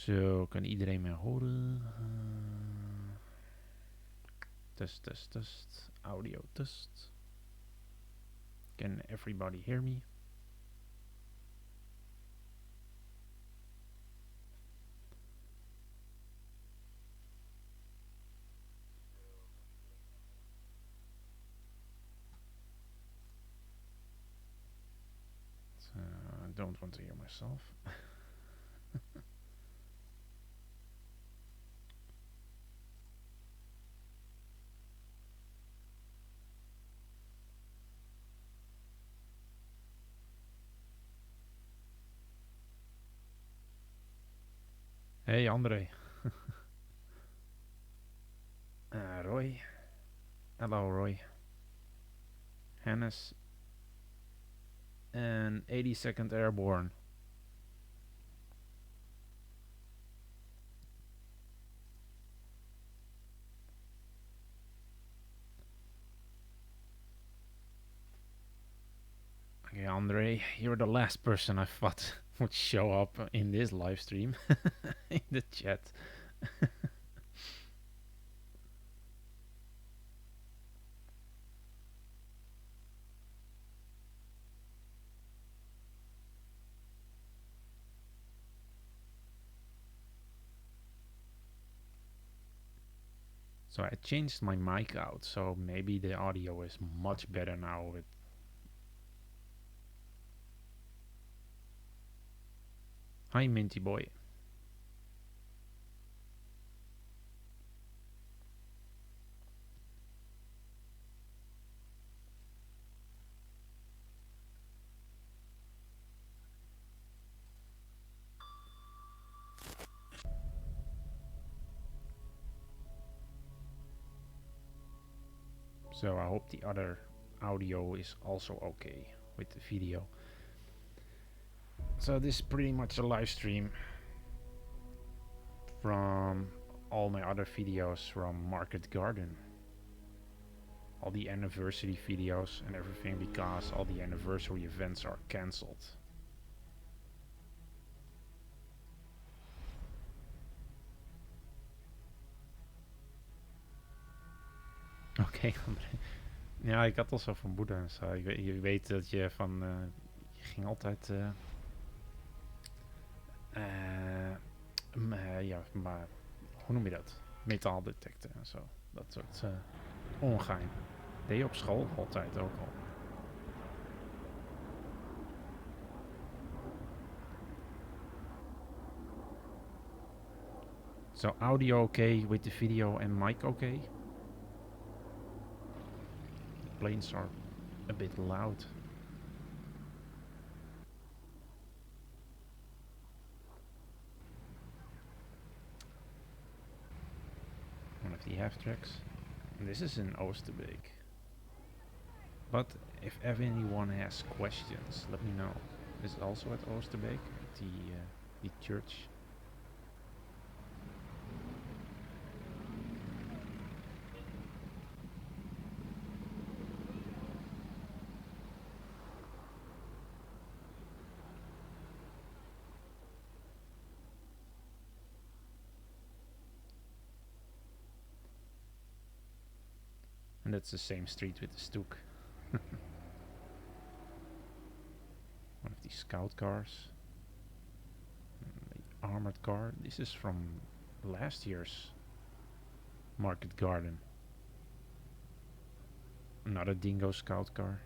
Zo, kan iedereen mij horen? Test, test, test. Audio test. Can everybody hear me? I don't want to hear myself. Hey André. Roy. Hello Roy. Hannes. And 82nd Airborne. Okay, Andre, you're the last person I thought would show up in this live stream in the chat. So I changed my mic out, so maybe the audio is much better now with. Hi Minty boy. So I hope the other audio is also okay with the video. So this is pretty much a live stream from all my other videos from Market Garden. All the anniversary videos and everything, because all the anniversary events are cancelled. Oké, ja, ik had al zo vermoeden. Zo, je weet dat je van... je ging altijd... ja, maar... Hoe noem je dat? Metaal detecten en zo. Dat soort ongein. Deed je op school altijd ook al. So audio okay with the video and mic okay? The planes are a bit loud. One of the half tracks. And this is in Oosterbeek. But if anyone has questions, let me know. This is also at Oosterbeek, the church. And that's the same street with the Stoek. One of these scout cars. The armored car. This is from last year's Market Garden. Another dingo scout car.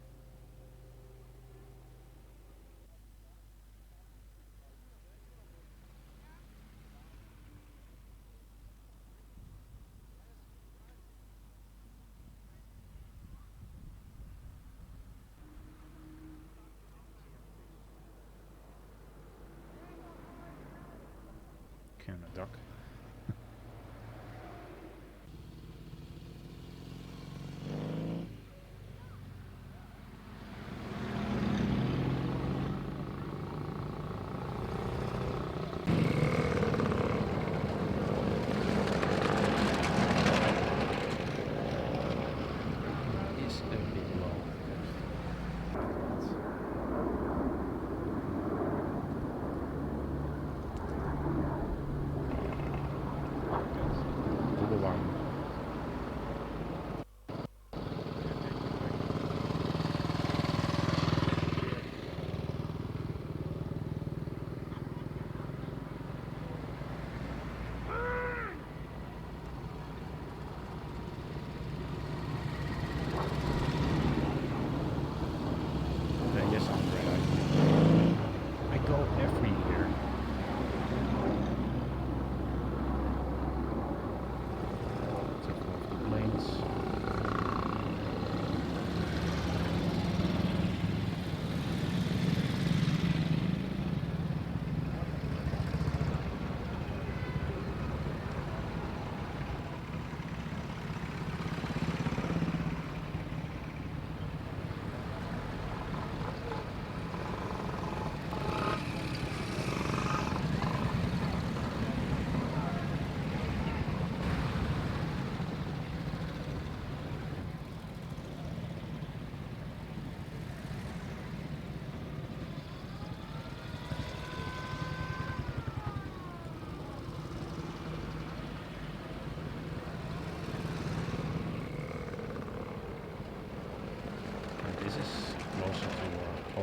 Kind of duck.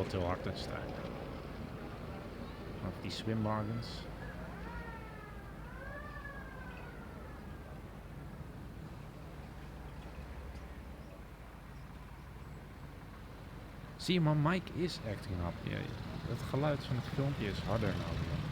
Hotel Hartenstein. One of these swim wagons. Zie je, mijn mic is acting up. Ja, het geluid van het filmpje is harder nou weer.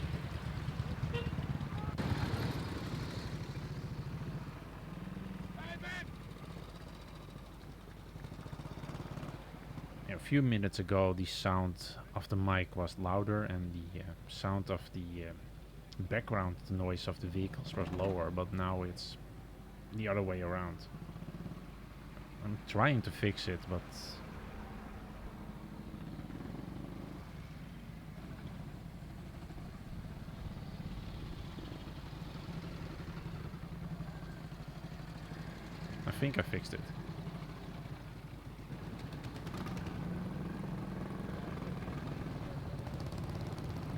A few minutes ago the sound of the mic was louder and the sound of the background noise of the vehicles was lower, but now it's the other way around. I'm trying to fix it, but I think I fixed it.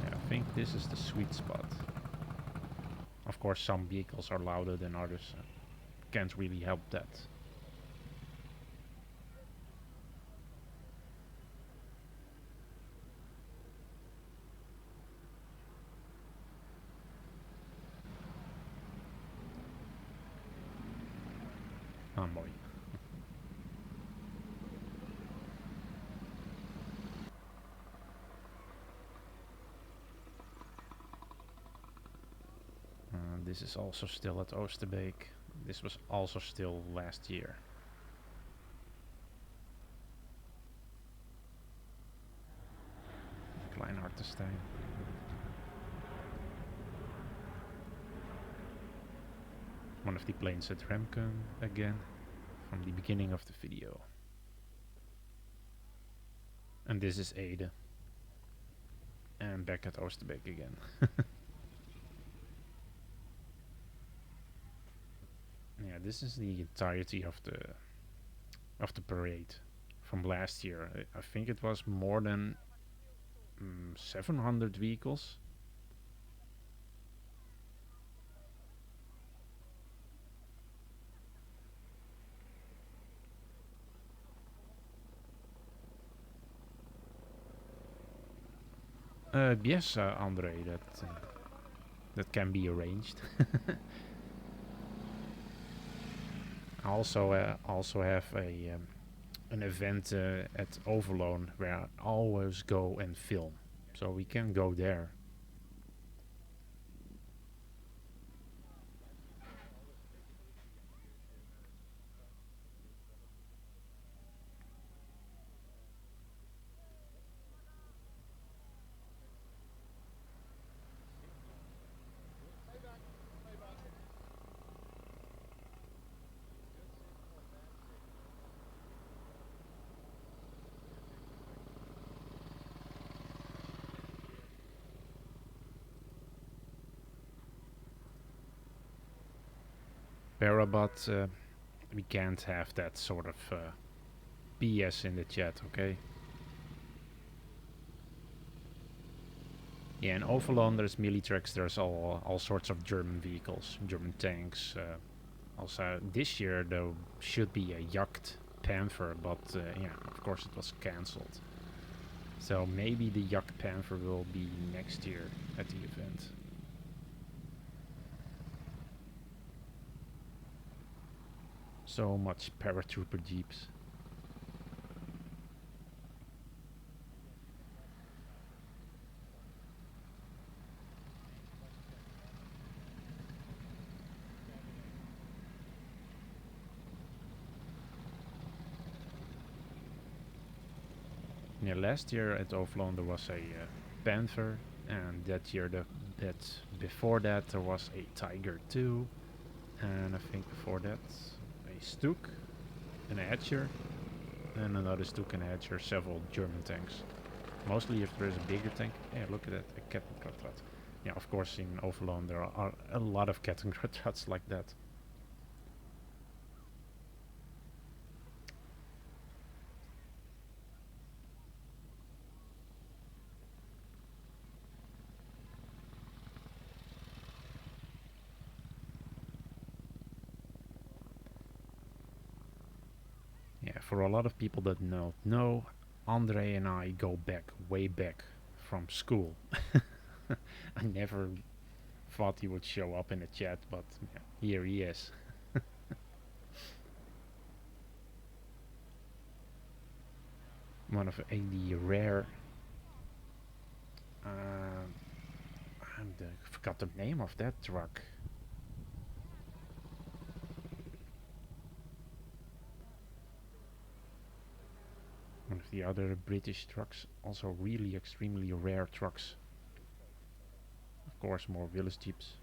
Yeah, I think this is the sweet spot. Of course, some vehicles are louder than others. Can't really help that. Ah, mooi. This is also still at Oosterbeek. This was also still last year. Klein Hartenstein. One of the planes at Remken again, from the beginning of the video. And this is Ede. And back at Oosterbeek again. Yeah, this is the entirety of the parade from last year. I think it was more than 700 vehicles. Yes, Andre, that can be arranged. I also have an event at Overloon where I always go and film, so we can go there. But we can't have that sort of BS in the chat, okay? Yeah, in Overloon there's Militrex, there's all sorts of German vehicles, German tanks. Also, this year there should be a Yacht Panther, but yeah, of course it was cancelled. So maybe the Yacht Panther will be next year at the event. So much paratrooper jeeps. Yeah, last year at Overloon there was a Panther, and that year before that there was a Tiger 2, and I think before that a Stuk, an Hatcher, and another Stuk and Hatcher, several German tanks. Mostly if there is a bigger tank. Yeah, look at that, a Kettenkratzrat. Yeah, of course in Overloon there are a lot of Kettenkratzrats like that. Yeah, for a lot of people that don't know, Andre and I go back, way back from school. I never thought he would show up in the chat, but yeah, here he is. One of the rare. I forgot the name of that truck. One of the other British trucks, also really extremely rare trucks. Of course, more village jeeps.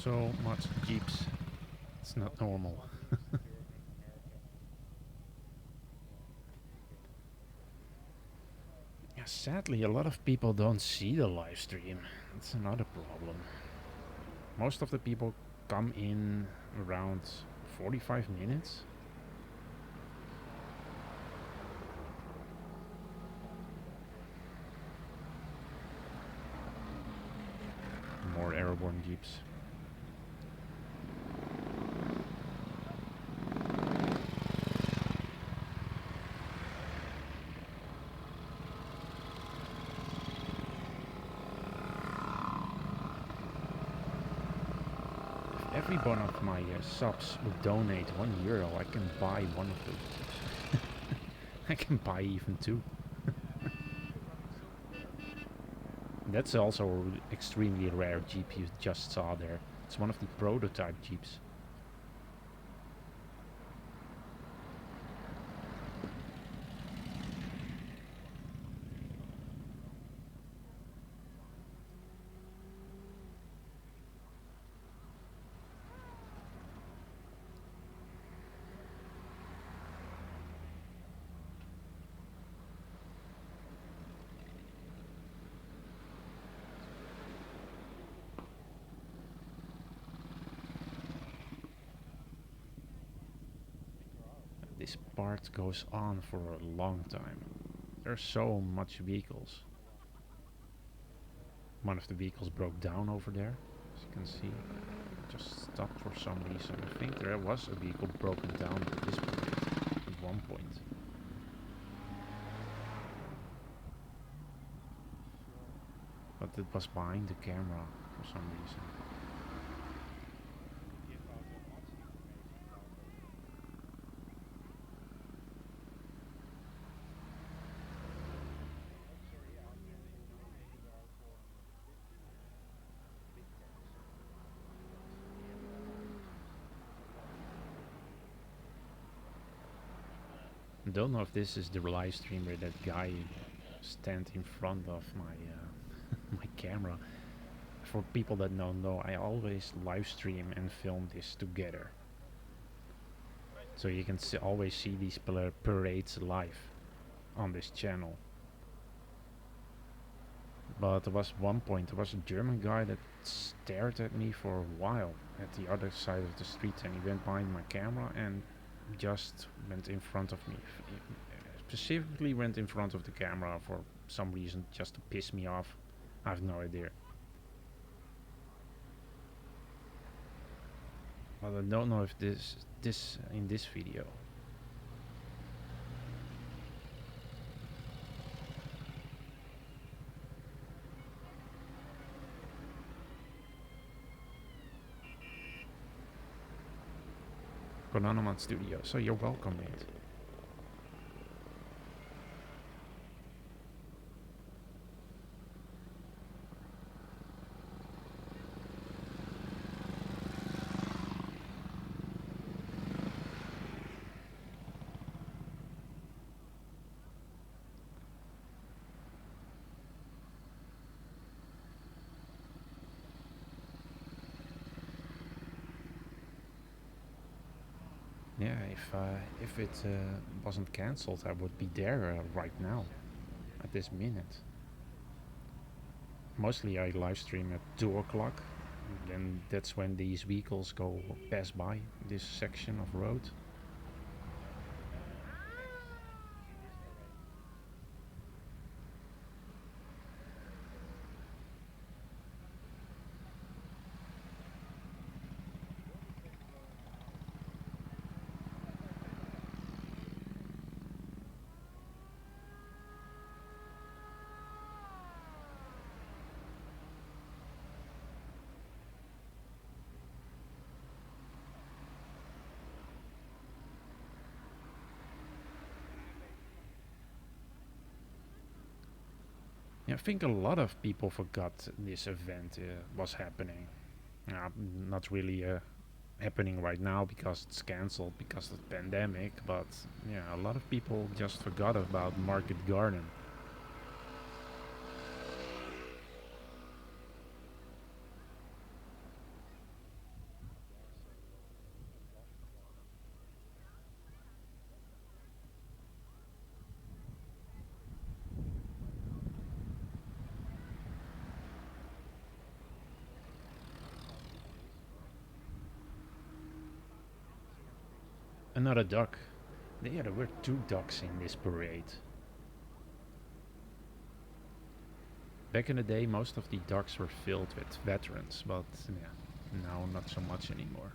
So much jeeps. It's not normal. Yeah, sadly, a lot of people don't see the live stream. That's another problem. Most of the people come in around 45 minutes. More airborne jeeps. Every one of my subs would donate €1, I can buy one of those jeeps. I can buy even two. That's also extremely rare jeep you just saw there. It's one of the prototype jeeps. This part goes on for a long time. There's so much vehicles. One of the vehicles broke down over there, as you can see. Just stopped for some reason. I think there was a vehicle broken down at this point, at one point. But it was behind the camera for some reason. I don't know if this is the live stream where that guy stand in front of my my camera. For people that don't know, I always live stream and film this together. So you can always see these parades live on this channel. But there was one point, there was a German guy that stared at me for a while at the other side of the street, and he went behind my camera and just went in front of me. Specifically went in front of the camera for some reason, just to piss me off. I have no idea. But I don't know if this in this video. Bananaman Studio, so you're welcome, mate. Yeah, if it wasn't cancelled, I would be there right now, at this minute. Mostly I live stream at 2 o'clock. Then that's when these vehicles go pass by this section of road. Yeah, I think a lot of people forgot this event was happening. Not really happening right now because it's cancelled because of the pandemic, but yeah, a lot of people just forgot about Market Garden. Another duck. Yeah, there were two ducks in this parade. Back in the day, most of the ducks were filled with veterans, but yeah, now not so much anymore.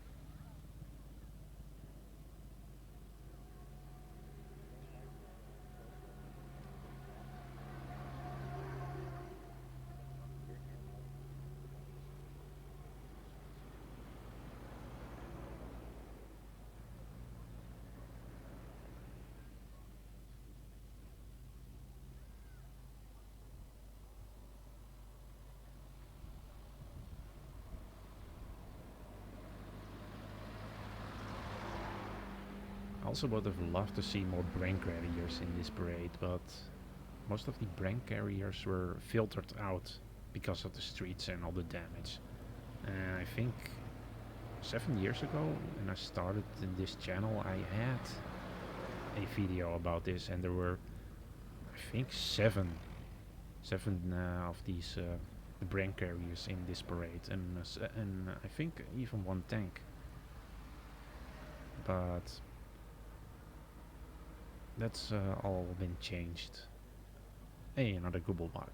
I also would have loved to see more brand carriers in this parade, but most of the brand carriers were filtered out because of the streets and all the damage. And I think 7 years ago, when I started in this channel, I had a video about this, and there were, I think, seven of these brand carriers in this parade, and I think even one tank. But that's all been changed. Hey, another Gubbelwagen.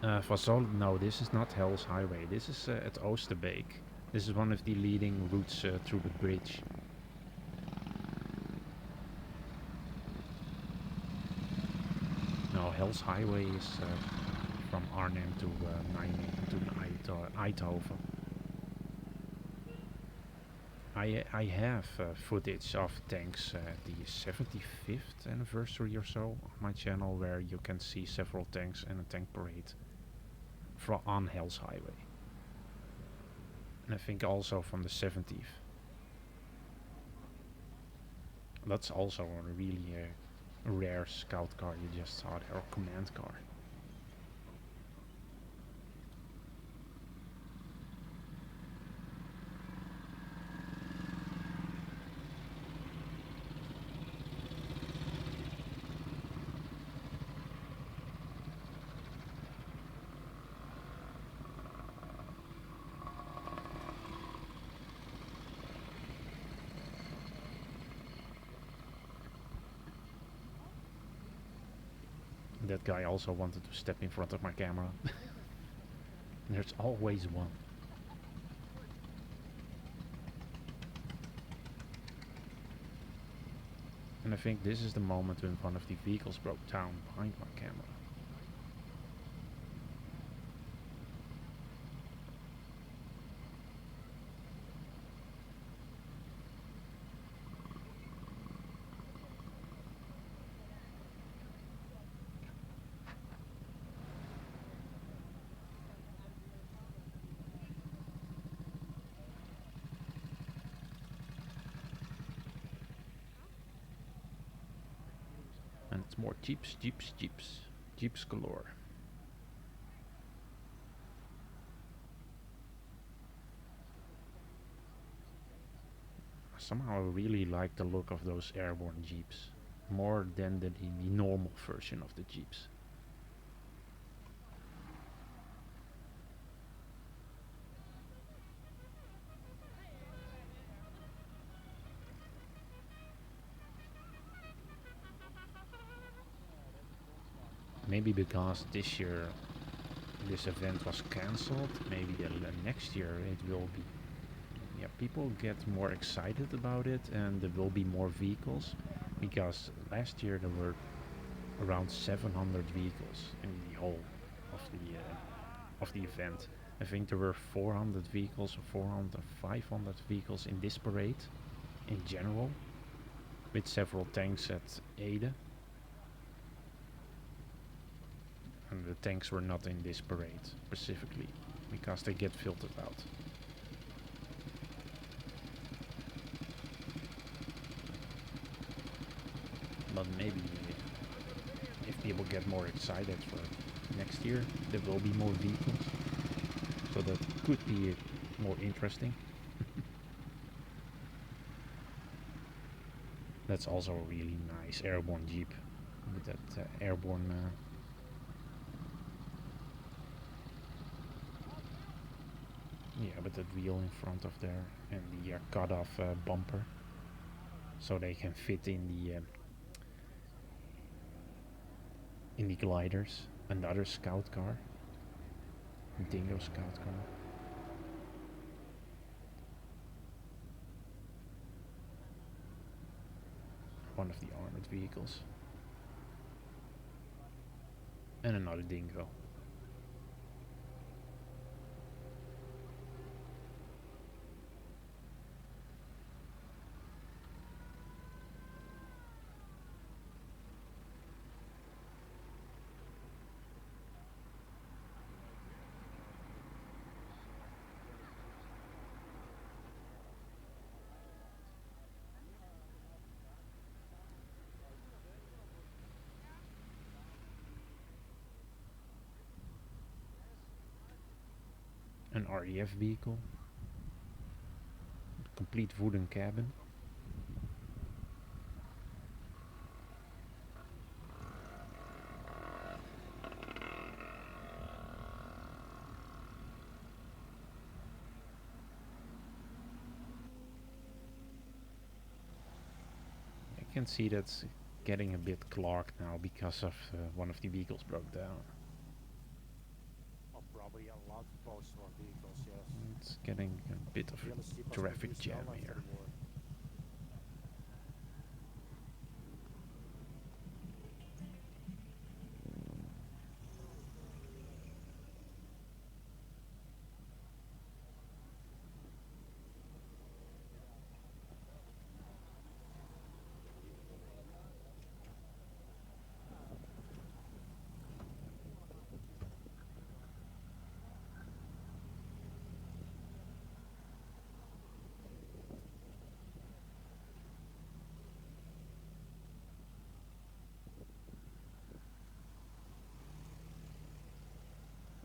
Fasol, no, this is not Hell's Highway. This is at Oosterbeek. This is one of the leading routes through the bridge. No, Hell's Highway is from Arnhem to Nijmegen to Eindhoven. I have footage of tanks at the 75th anniversary or so on my channel, where you can see several tanks and a tank parade on Hell's Highway. And I think also from the 70th. That's also a really rare scout car you just saw there, or command car. That guy also wanted to step in front of my camera. There's always one. And I think this is the moment when one of the vehicles broke down behind my camera. More jeeps, jeeps, jeeps. Jeeps galore. Somehow I really like the look of those airborne jeeps. More than the normal version of the jeeps. Maybe because this year this event was cancelled, maybe next year it will be. Yeah, people get more excited about it and there will be more vehicles, because last year there were around 700 vehicles in the whole of the event. I think there were 400 vehicles or 400 or 500 vehicles in this parade in general, with several tanks at Ede. And the tanks were not in this parade specifically, because they get filtered out. But maybe if people get more excited for next year, there will be more vehicles. So that could be more interesting. That's also a really nice airborne jeep with that airborne yeah, with that wheel in front of there and the cut off bumper, so they can fit in the gliders. Another scout car, dingo scout car. One of the armored vehicles. And another dingo. An RAF vehicle. Complete wooden cabin. I can see that's getting a bit clogged now because of one of the vehicles broke down. Probably a lot of post-war vehicles, yes. It's getting a bit of a traffic jam here.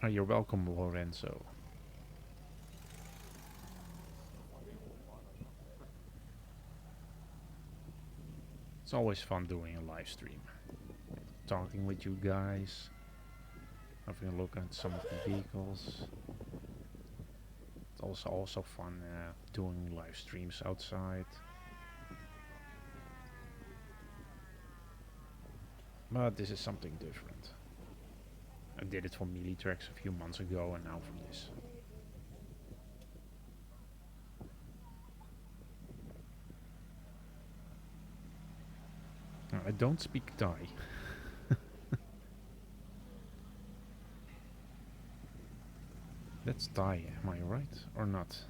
Oh, you're welcome, Lorenzo. It's always fun doing a live stream, talking with you guys, having a look at some of the vehicles. It's also fun doing live streams outside. But this is something different. I did it for Melee Tracks a few months ago, and now for this. I don't speak Thai. That's Thai, am I right? Or not?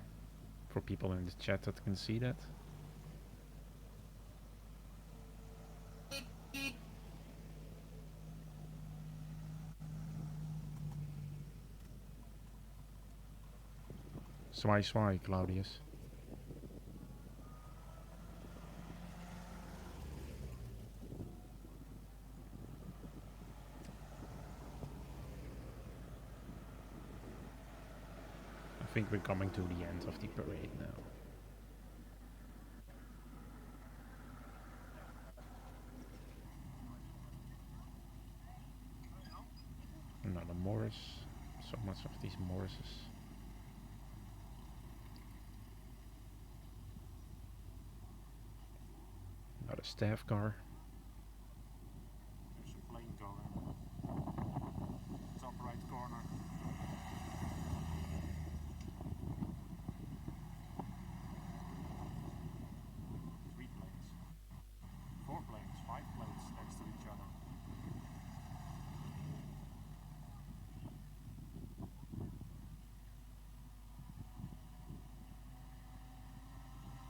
For people in the chat that can see that. Swai swai, Claudius. think we're coming to the end of the parade now. Another Morris. So much of these Morrises. Another staff car. There's a plane going. Top right corner. Three planes. 4 planes, 5 planes next to each other.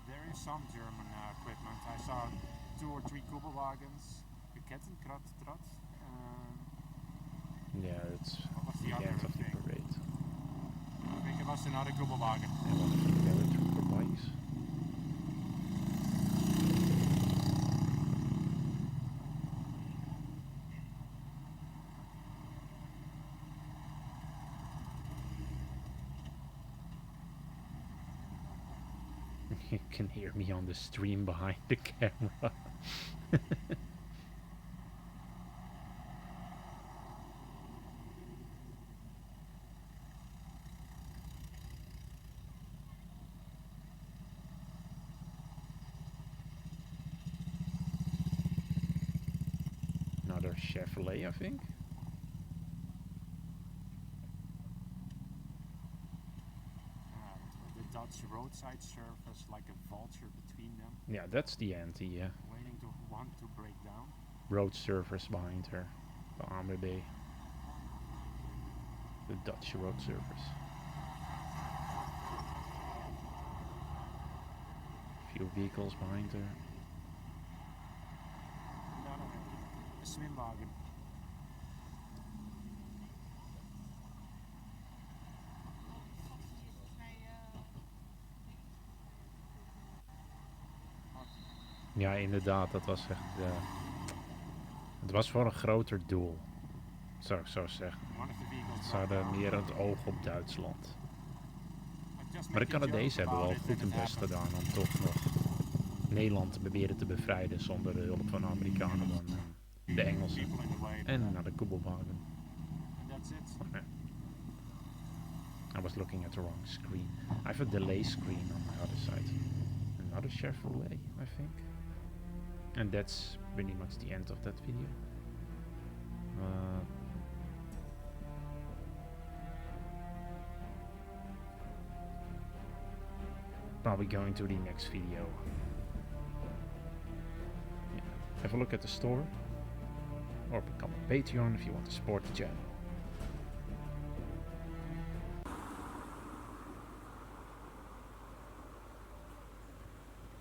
There is some German equipment. I saw 2 or 3 Kubelwagens, a Kettentrott. Yeah, it's What was the the other end of the thing? parade. I think it was another Kubelwagen. And one of the paratrooper bikes. You can hear me on the stream behind the camera. Another Chevrolet, I think. The Dutch roadside service, like a vulture between them, Yeah, that's the anti, yeah. waiting to want to break down. Road surface behind her. The AMB. The Dutch road surface. Few vehicles behind her. A swimwagen. Ja, inderdaad, dat was echt... het was voor een groter doel. Zou ik zo zeggen. Ze hadden meer het oog op Duitsland. Maar de Canadezen hebben wel goed hun best gedaan om toch nog Nederland te proberen te bevrijden zonder de hulp van de Amerikanen dan de Engelsen. En naar de Kubelwagen. Okay. I was looking at the wrong screen. I have a delay screen on my other side. Another Chevrolet, I think. And that's pretty much the end of that video. Probably going to the next video. Yeah. Have a look at the store. Or become a Patreon if you want to support the channel.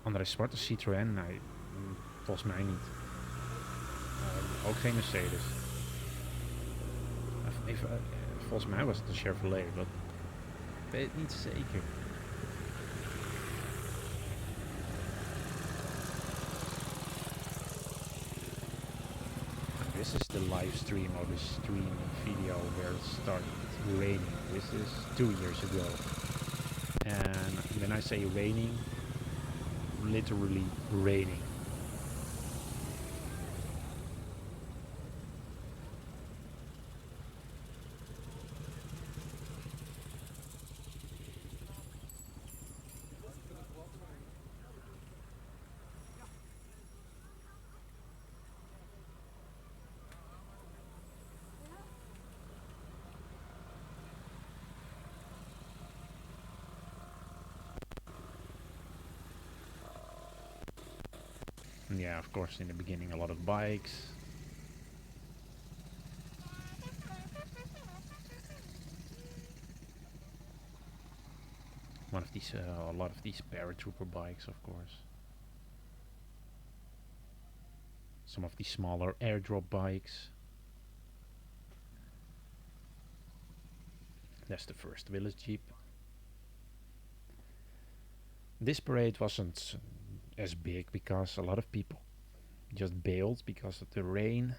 Andere zwarte Citroën? Nee, volgens mij niet. Ook geen Mercedes. Even, volgens mij was het een Chevrolet, maar ik weet het niet zeker. This is the live stream or the stream video where it started raining. This is 2 years ago. And when I say raining, literally raining. Yeah, of course, in the beginning, a lot of bikes. A lot of these paratrooper bikes, of course. Some of these smaller airdrop bikes. That's the first village jeep. This parade wasn't as big because a lot of people just bailed because of the rain.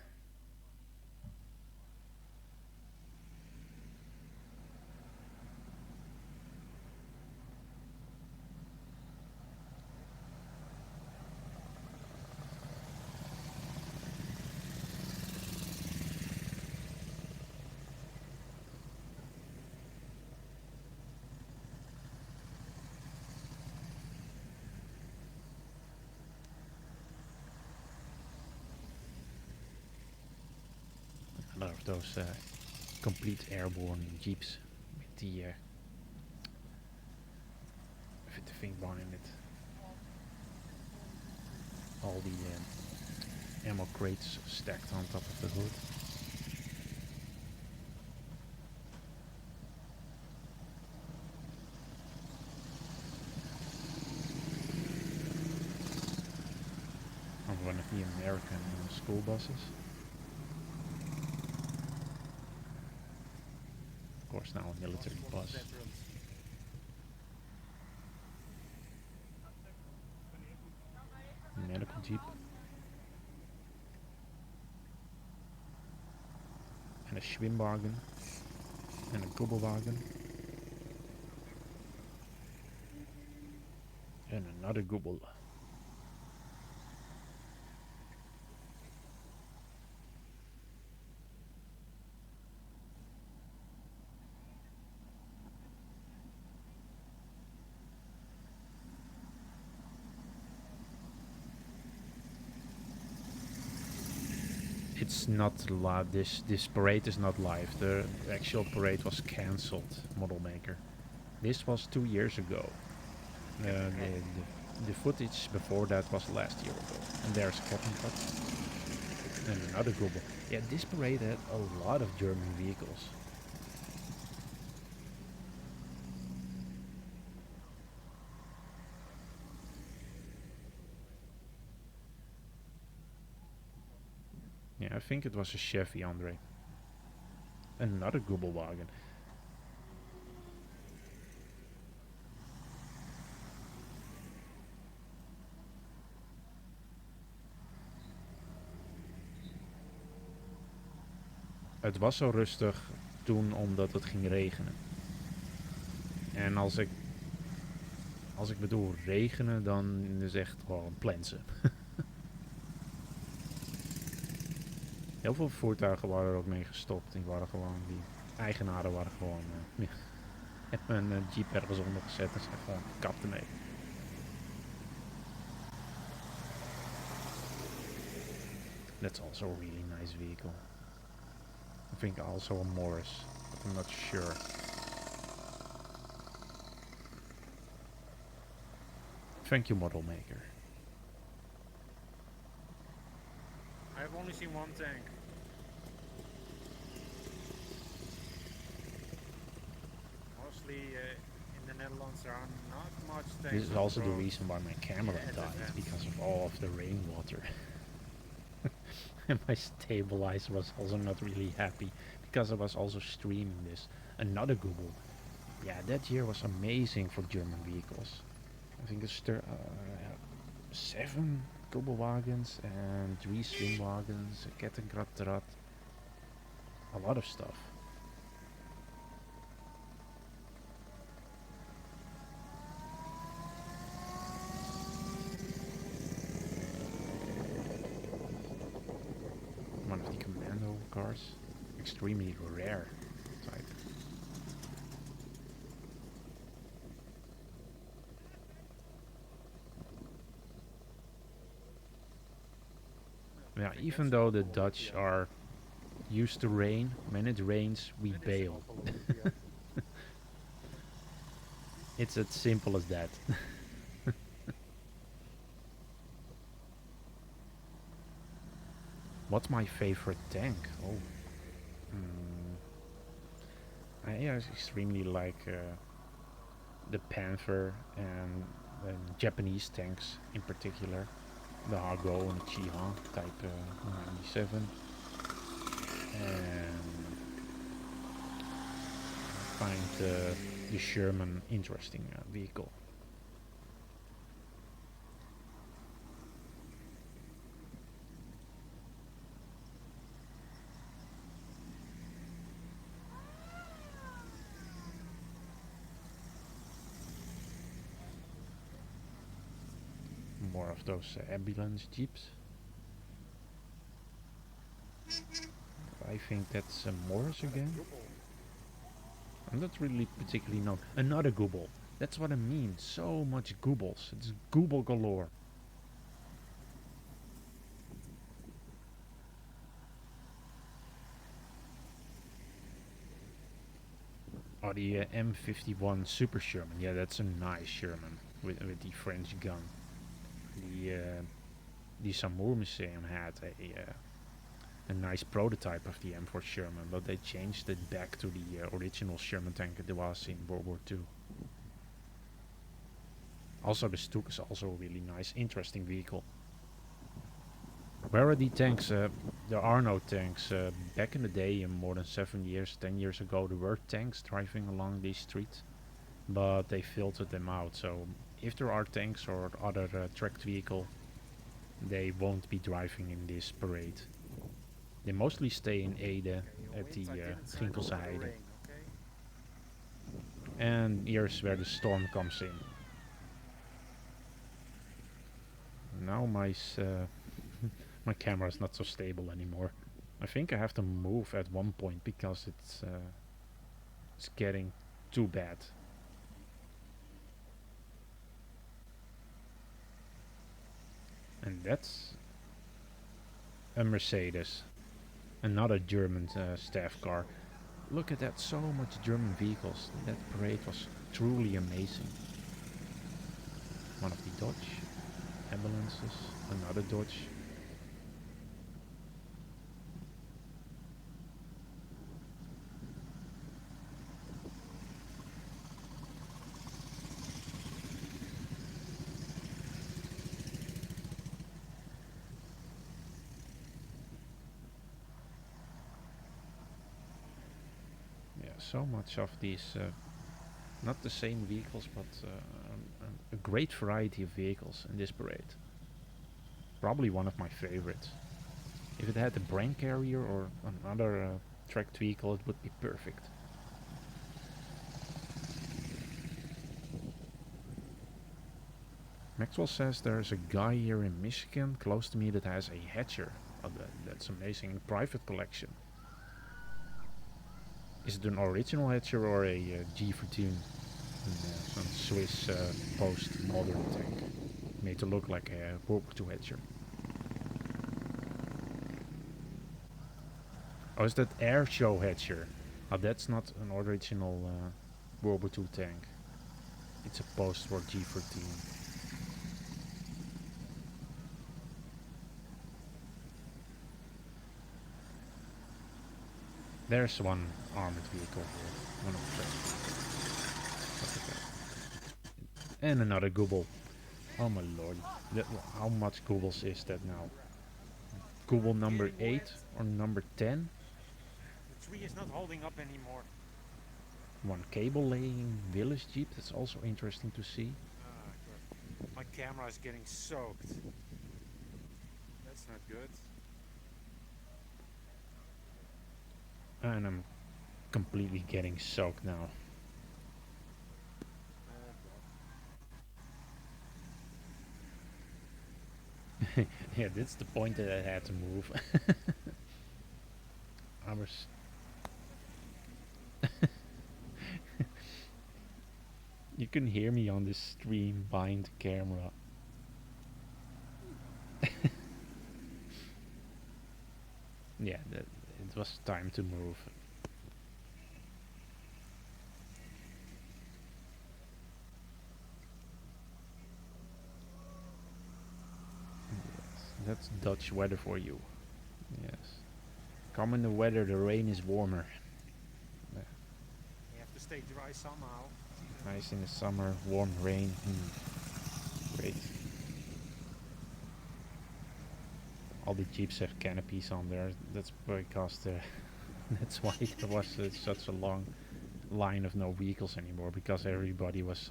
of those complete airborne jeeps with the thing behind it. All the ammo crates stacked on top of the hood. On one of the American school buses. Of course now a military bus. Medical jeep. And a Schwimmwagen. And a Kubbelwagen. And another Gubbel. It's not live. This parade is not live. The actual parade was cancelled. Model Maker. This was 2 years ago. The footage before that was last year ago. And there's Captain Cut. And another Google. Yeah, this parade had a lot of German vehicles. Yeah, I think it was a Chevy, Andre. Another Gubbelwagen. Het was zo rustig toen omdat het ging regenen. En als ik bedoel regenen, dan is echt gewoon plensen. Heel veel voertuigen waren er ook mee gestopt. Die eigenaren waren gewoon... hebben een jeep ergens onder gezet en zijn gewoon kap ermee. That's also a really nice vehicle. I think also a Morris, but I'm not sure. Thank you, Model Maker. I've only seen one tank. Mostly in the Netherlands there are not much tanks. This is also the reason why my camera died, because of all of the rainwater. And my stabilizer was also not really happy, because I was also streaming this. Another Google. Yeah, that year was amazing for German vehicles. I think it's 7 Kubbelwagens and 3 Schwimmwagens, a Kettenkradrad. A lot of stuff. One of the commando cars. Extremely rare type. Yeah, even though the Dutch are used to rain, when it rains, we bail. It's as simple as that. What's my favorite tank? Oh. I extremely like the Panther and Japanese tanks in particular. The Hago and the Chiha type 97. And I find the Sherman interesting vehicle. More of those ambulance jeeps. I think that's a Morris again. I'm not really particularly known. Another Google. That's what I mean. So much Googles. It's Google galore. Oh, the M51 Super Sherman. Yeah, that's a nice Sherman with the French gun. The Samour Museum had a nice prototype of the M4 Sherman, but they changed it back to the original Sherman tank it was in World War II. Also, the Stuk is also a really nice, interesting vehicle. Where are the tanks? There are no tanks. Back in the day, more than 7 years, 10 years ago, there were tanks driving along these streets, but they filtered them out. So if there are tanks or other tracked vehicle, they won't be driving in this parade. They mostly stay in Ede at the Ginkelse Heide. And here's where the storm comes in. Now my camera is not so stable anymore. I think I have to move at one point because it's getting too bad. And that's a Mercedes, another German staff car. Look at that, so much German vehicles. That parade was truly amazing. One of the Dodge ambulances, another Dodge. Yeah, so much of these, not the same vehicles, but a great variety of vehicles in this parade. Probably one of my favorites. If it had a brain carrier or another tracked vehicle, it would be perfect. Maxwell says there's a guy here in Michigan close to me that has a Hatcher. Oh, that's amazing. Private collection. Is it an original Hatcher or a G14? Some Swiss post-modern tank. Made to look like a World War II Hatcher. Oh, is that Air Show Hatcher? Oh, that's not an original World War II tank. It's a post-war G14. There's one armored vehicle here. One of the and another Google. Oh my lord. How much Googles is that now? Google number 8 or number 10? The tree is not holding up anymore. One cable laying village jeep. That's also interesting to see. My camera is getting soaked. That's not good. And I'm completely getting soaked now. Yeah, that's the point that I had to move. I was... You can hear me on this stream behind the camera. Yeah, it was time to move. Yes, that's Dutch weather for you. Yes. Come in the weather, the rain is warmer. You have to stay dry somehow. Nice in the summer, warm rain. Great. All the jeeps have canopies on there. That's because that's why there was such a long line of no vehicles anymore, because everybody was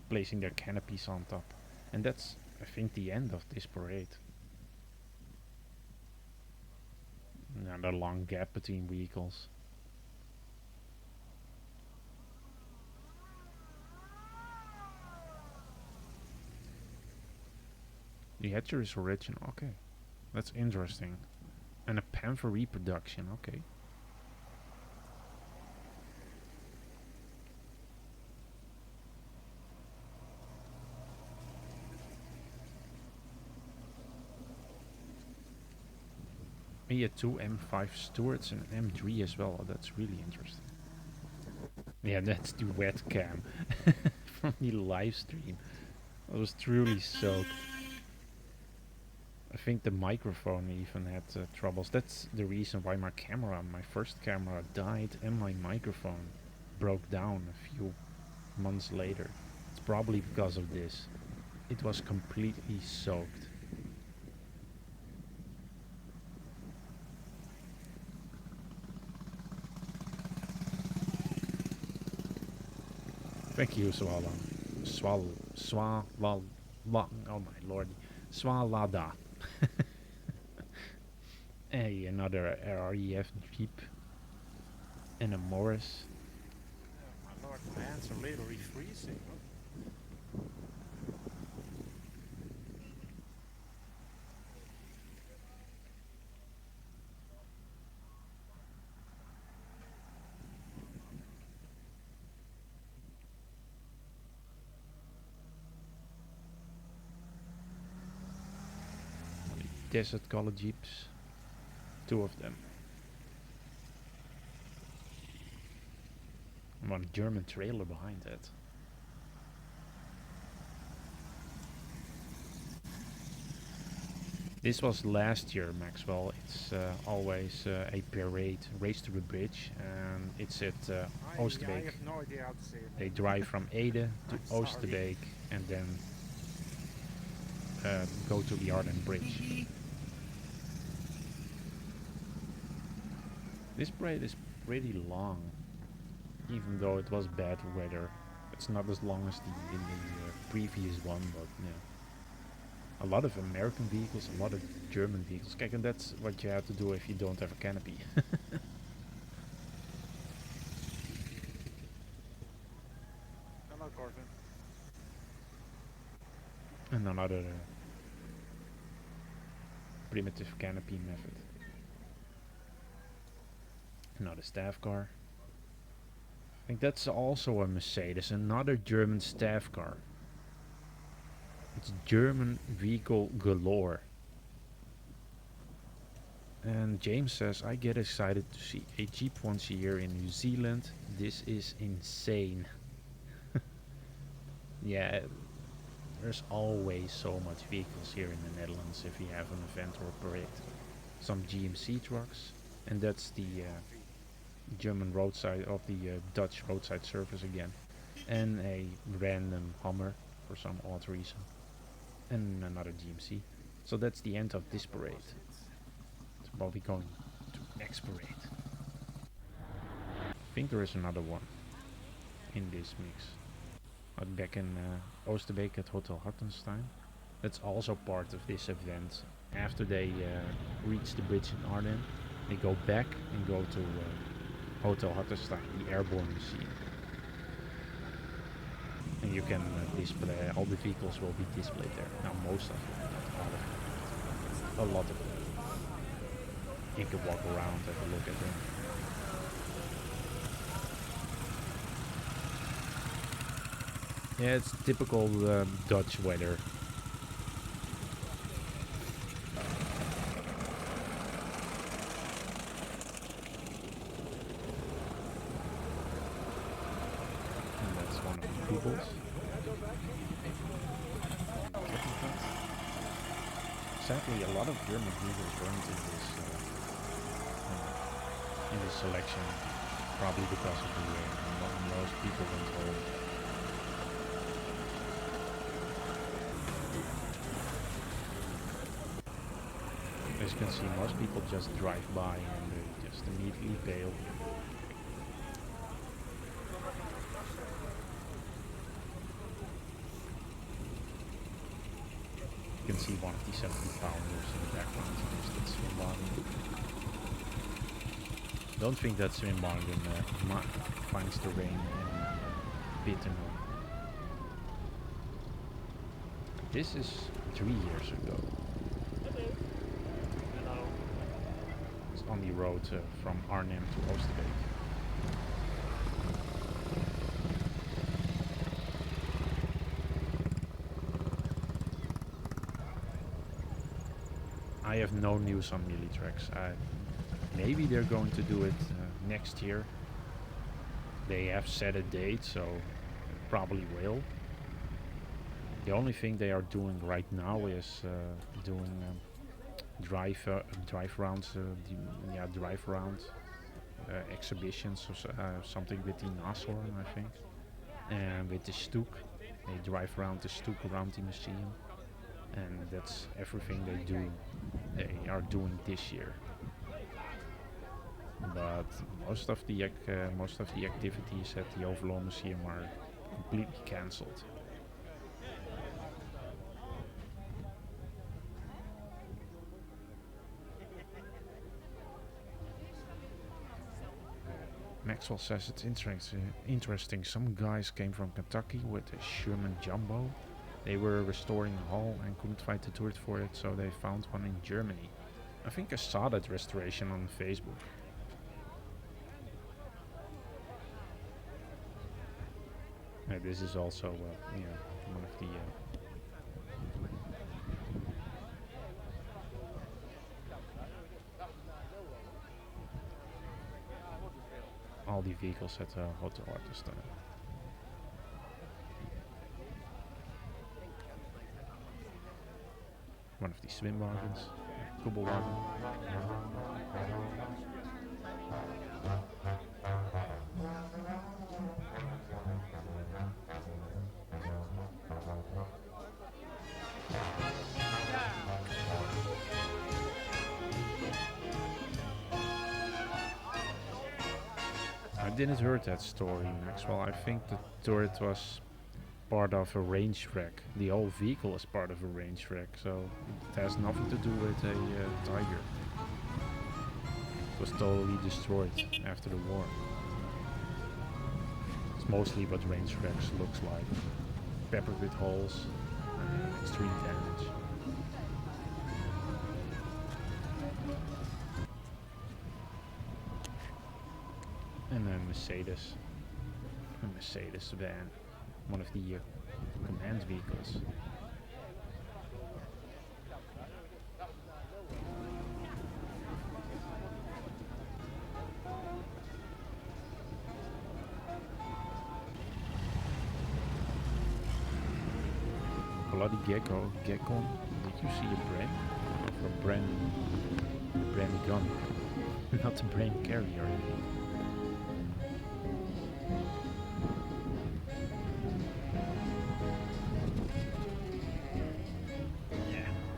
placing their canopies on top. And that's, I think, the end of this parade. Another long gap between vehicles. The Hatcher is original, okay. That's interesting. And a Panther reproduction, okay. And you had two M5 Stuarts and an M3 as well. Oh, that's really interesting. Yeah, that's the webcam from the live stream. I was truly soaked. I think the microphone even had troubles. That's the reason why my camera, my first camera, died and my microphone broke down a few months later. It's probably because of this. It was completely soaked. Thank you, Swalan. Oh my lord. Swalada. Hey, another REF Jeep. And a Morris. My lord, my hands are literally freezing. Desert color Jeeps. 2 of them. One German trailer behind that. This was last year, Maxwell. It's always a parade, race to the bridge, and it's at I Oosterbeek. have no idea how to say it. They drive from Ede to I'm Oosterbeek and then go to the Arden Bridge. This parade is pretty long, even though it was bad weather. It's not as long as the previous one, but yeah. A lot of American vehicles, a lot of German vehicles. Kijk, and that's what you have to do if you don't have a canopy. Hello, Corvin. And another primitive canopy method. Another staff car. I think that's also a Mercedes, another German staff car. It's German vehicle galore. And James says, I get excited to see a Jeep once a year in New Zealand. This is insane. Yeah, there's always so much vehicles here in the Netherlands if you have an event or a parade. Some GMC trucks, and that's the German roadside of the Dutch roadside service again. And a random Hummer for some odd reason. And another GMC. So that's the end of this parade. So we'll be going to next parade. I think there is another one in this mix. Back in Oosterbeek at Hotel Hartenstein. That's also part of this event. After they reach the bridge in Arnhem, they go back and go to Hotel Hartenstein, the airborne machine. And you can display, all the vehicles will be displayed there. Now most of them, not all of them. A lot of them. You can walk around, have a look at them. Yeah, it's typical Dutch weather. And that's one of the peoples. Sadly, a lot of German vehicles weren't in this selection, probably because of the most people went home. As you can see, most people just drive by and they just immediately bail. You can see one of the 70-pounders in the background. There's that Swimwagen. Don't think that Swimwagen finds the rain bit annoying. This is 3 years ago. It's on the road from Arnhem to Oosterbeek. I have no news on Millitracks. Maybe they're going to do it next year. They have set a date, so it probably will. The only thing they are doing right now is doing drive rounds, drive rounds exhibitions or something with the Nashorn, I think, and with the Stook. They drive around the Stook around the museum, and that's everything they do. They are doing this year, but most of the activities at the Overall Museum are completely cancelled. Maxwell says it's interesting. Some guys came from Kentucky with a Sherman Jumbo. They were restoring a hull and couldn't find the turret for it, so they found one in Germany. I think I saw that restoration on Facebook. This is also one of the all the vehicles at Hotel Artist. One of the swim wagons, Kubel wagon. I didn't hear that story, Maxwell. I think the turret was part of a range wreck. The whole vehicle is part of a range wreck, so it has nothing to do with a Tiger. It was totally destroyed after the war. It's mostly what range wrecks looks like. Peppered with holes and extreme damage. And a Mercedes van, one of the command vehicles. Bloody Gecko, did you see a brain? Or a brain gun? Not a brain carrier.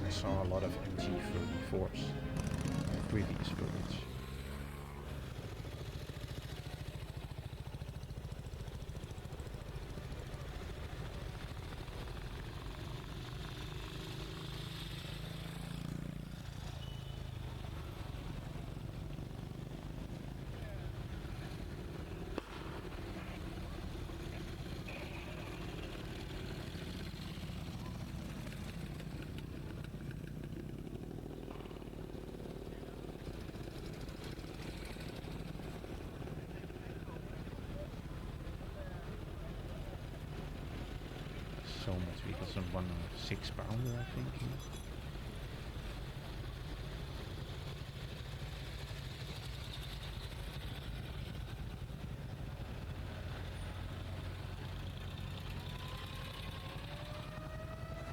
I saw a lot of MG34s, previous footage. So much vehicles on one 6-pounder, I think.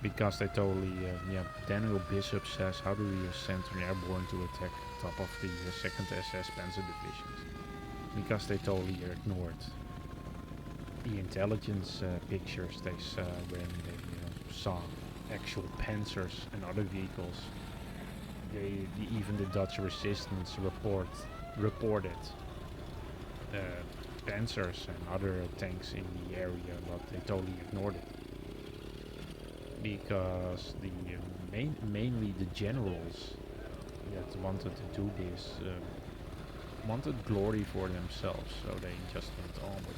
Because they totally, Daniel Bishop says, how do we send an airborne to attack top of the 2nd SS Panzer Divisions? Because they totally ignored the intelligence pictures they saw when they saw actual Panzers and other vehicles. Even the Dutch resistance reported Panzers and other tanks in the area, but they totally ignored it. Because the mainly the generals that wanted to do this wanted glory for themselves, so they just went on with it.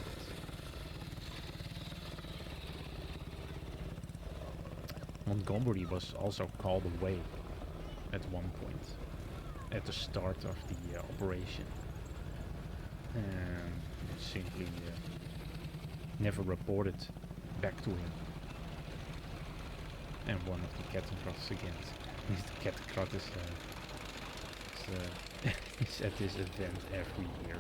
Montgomery was also called away at one point at the start of the operation, and simply never reported back to him. And one of the Kettenkrats again. The Kettenkrat is at this event every year.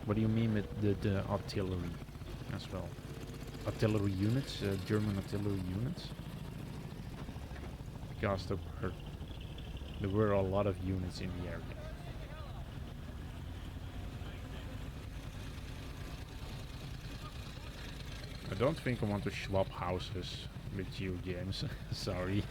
What do you mean with the artillery as well? Artillery units, German artillery units? Because there were a lot of units in the area. I don't think I want to swap houses with you, James. Sorry.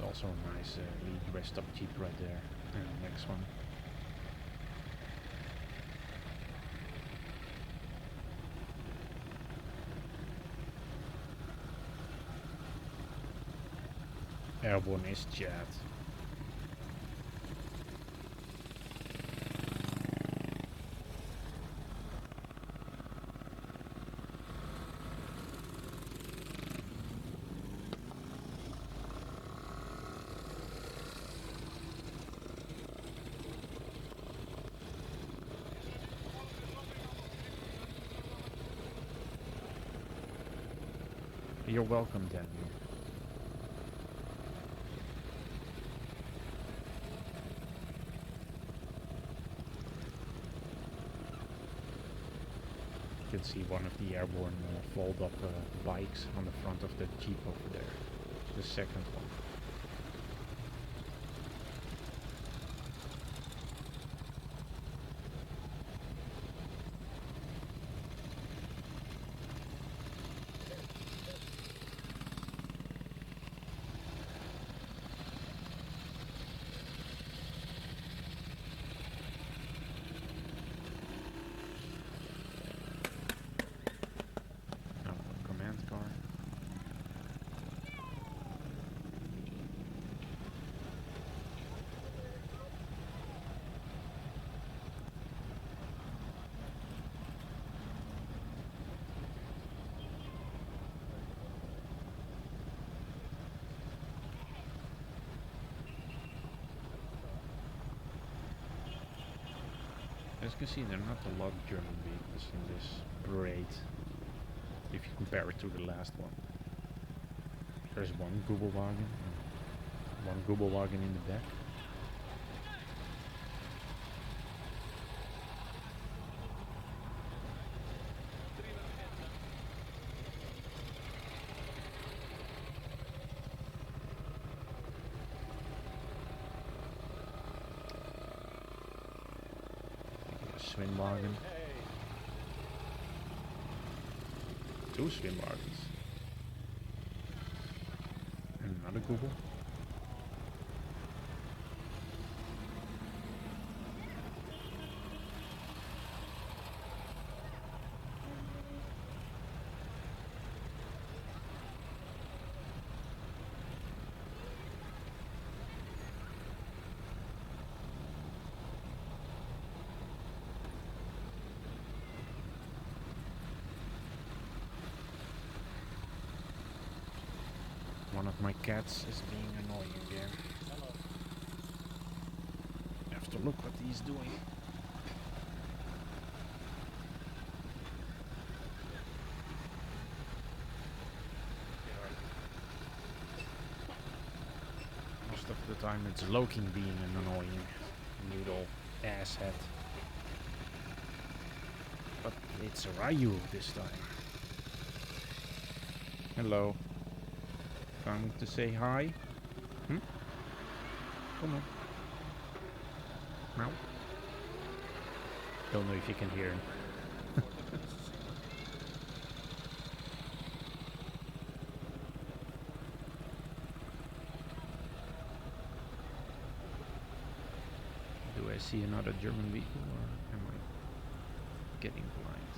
Also a nice rest stop jeep right there. And the next one. Airborne is chat. You're welcome, Daniel. You can see one of the airborne fold-up bikes on the front of the Jeep over there. The second one. As you can see, there are not a lot of German vehicles in this parade, if you compare it to the last one. There's one Kubelwagen, in the back. Swimwagen. Two swimwagens. And another Google. One of my cats is being annoying there. I have to look what he's doing. Most of the time it's Loki being an annoying little asshat. But it's Ryu this time. Hello. Trying to say hi? Hmm? Come on. Meow. Don't know if you can hear him. see another German vehicle, or am I getting blind?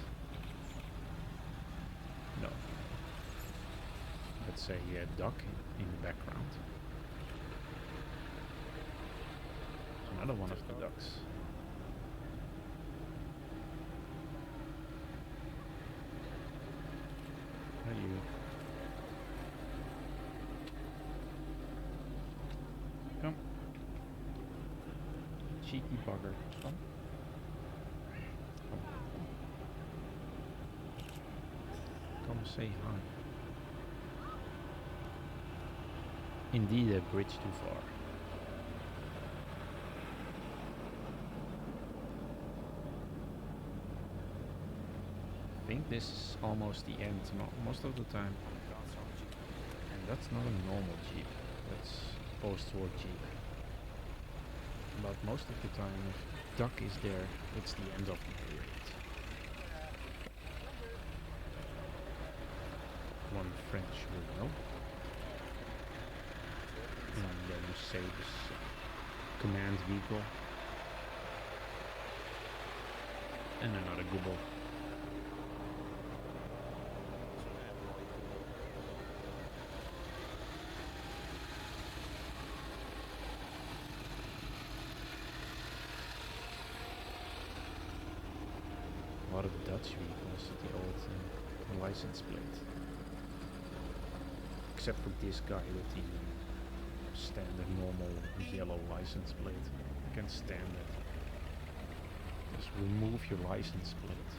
No. Let's say a duck in the background. Another one of the ducks. Are you? Come. Cheeky bugger. Come. Come. Come say hi. Indeed, a bridge too far. I think this is almost the end most of the time. And that's not a normal Jeep, that's post-war Jeep. But most of the time, if duck is there, it's the end of the period. One French Renault. And then Mercedes command vehicle. And another Google. A lot of Dutch vehicles with the old license plate. Except for this guy with the standard normal yellow license plate. I can't stand it. Just remove your license plate.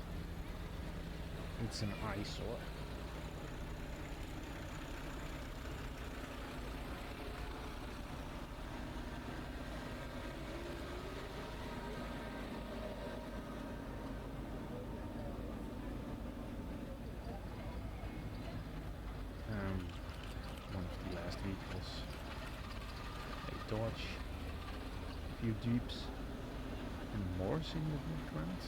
It's an eyesore. One of the last vehicles. A Dodge, a few Jeeps, and more in the background.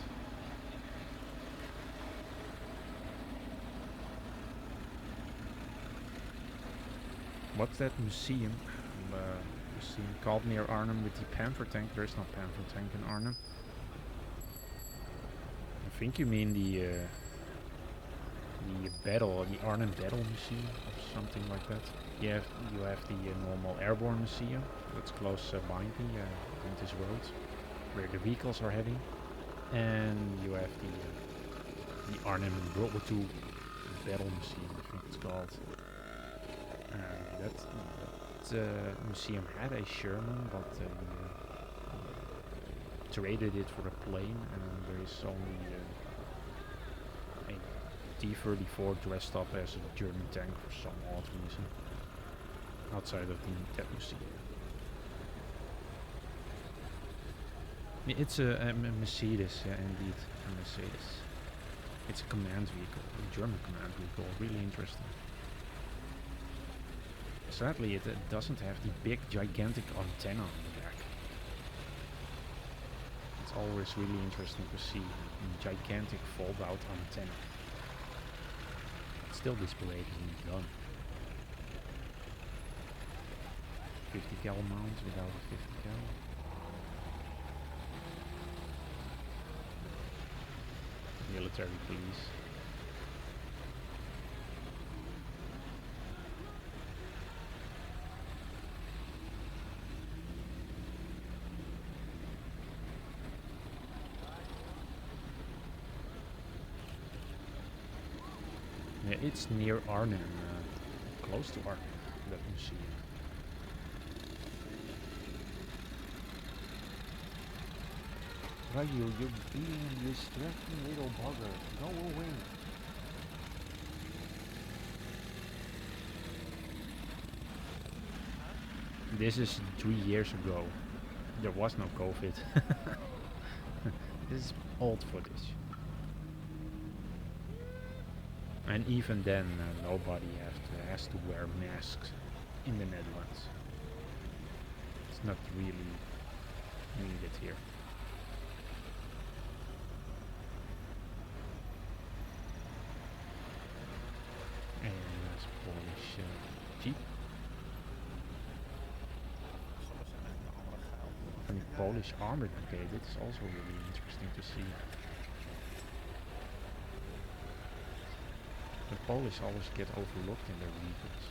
What's that museum? Museum called near Arnhem with the Panther tank. There is no Panther tank in Arnhem. I think you mean the Arnhem Battle Museum or something like that. You have the normal airborne museum that's close behind me on this road, where the vehicles are heading, and you have the Arnhem World War II Battle Museum, I think it's called. That museum had a Sherman, but traded it for a plane, and there is only a T-34 dressed up as a German tank for some odd reason outside of that museum. It's a Mercedes, yeah, indeed, a Mercedes. It's a command vehicle, a German command vehicle, really interesting. Sadly, it doesn't have the big, gigantic antenna on the back. It's always really interesting to see a gigantic fold-out antenna. Still displayed in the gun. 50 cal mount without a 50 cal. Military police. Yeah, it's near Arnhem, close to Arnhem, that museum. Raju, you're being a distracting little bugger. Go away. This is 3 years ago. There was no COVID. This is old footage. And even then, nobody has to wear masks in the Netherlands. It's not really needed here. And there's Polish Jeep. Van die Polish armored brigade. It's also really interesting to see. The Polish always get overlooked in their vehicles.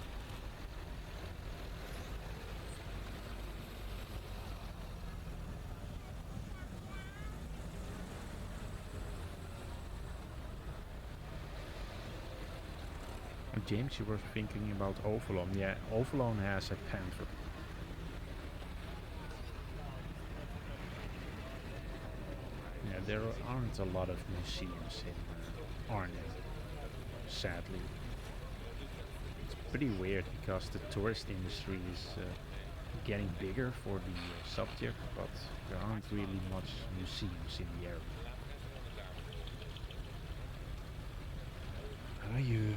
James, you were thinking about Overloon. Yeah, Overloon has a Panther. Yeah, there aren't a lot of museums in Arnhem, sadly. It's pretty weird because the tourist industry is getting bigger for the subject, but there aren't really much museums in the area. Are you?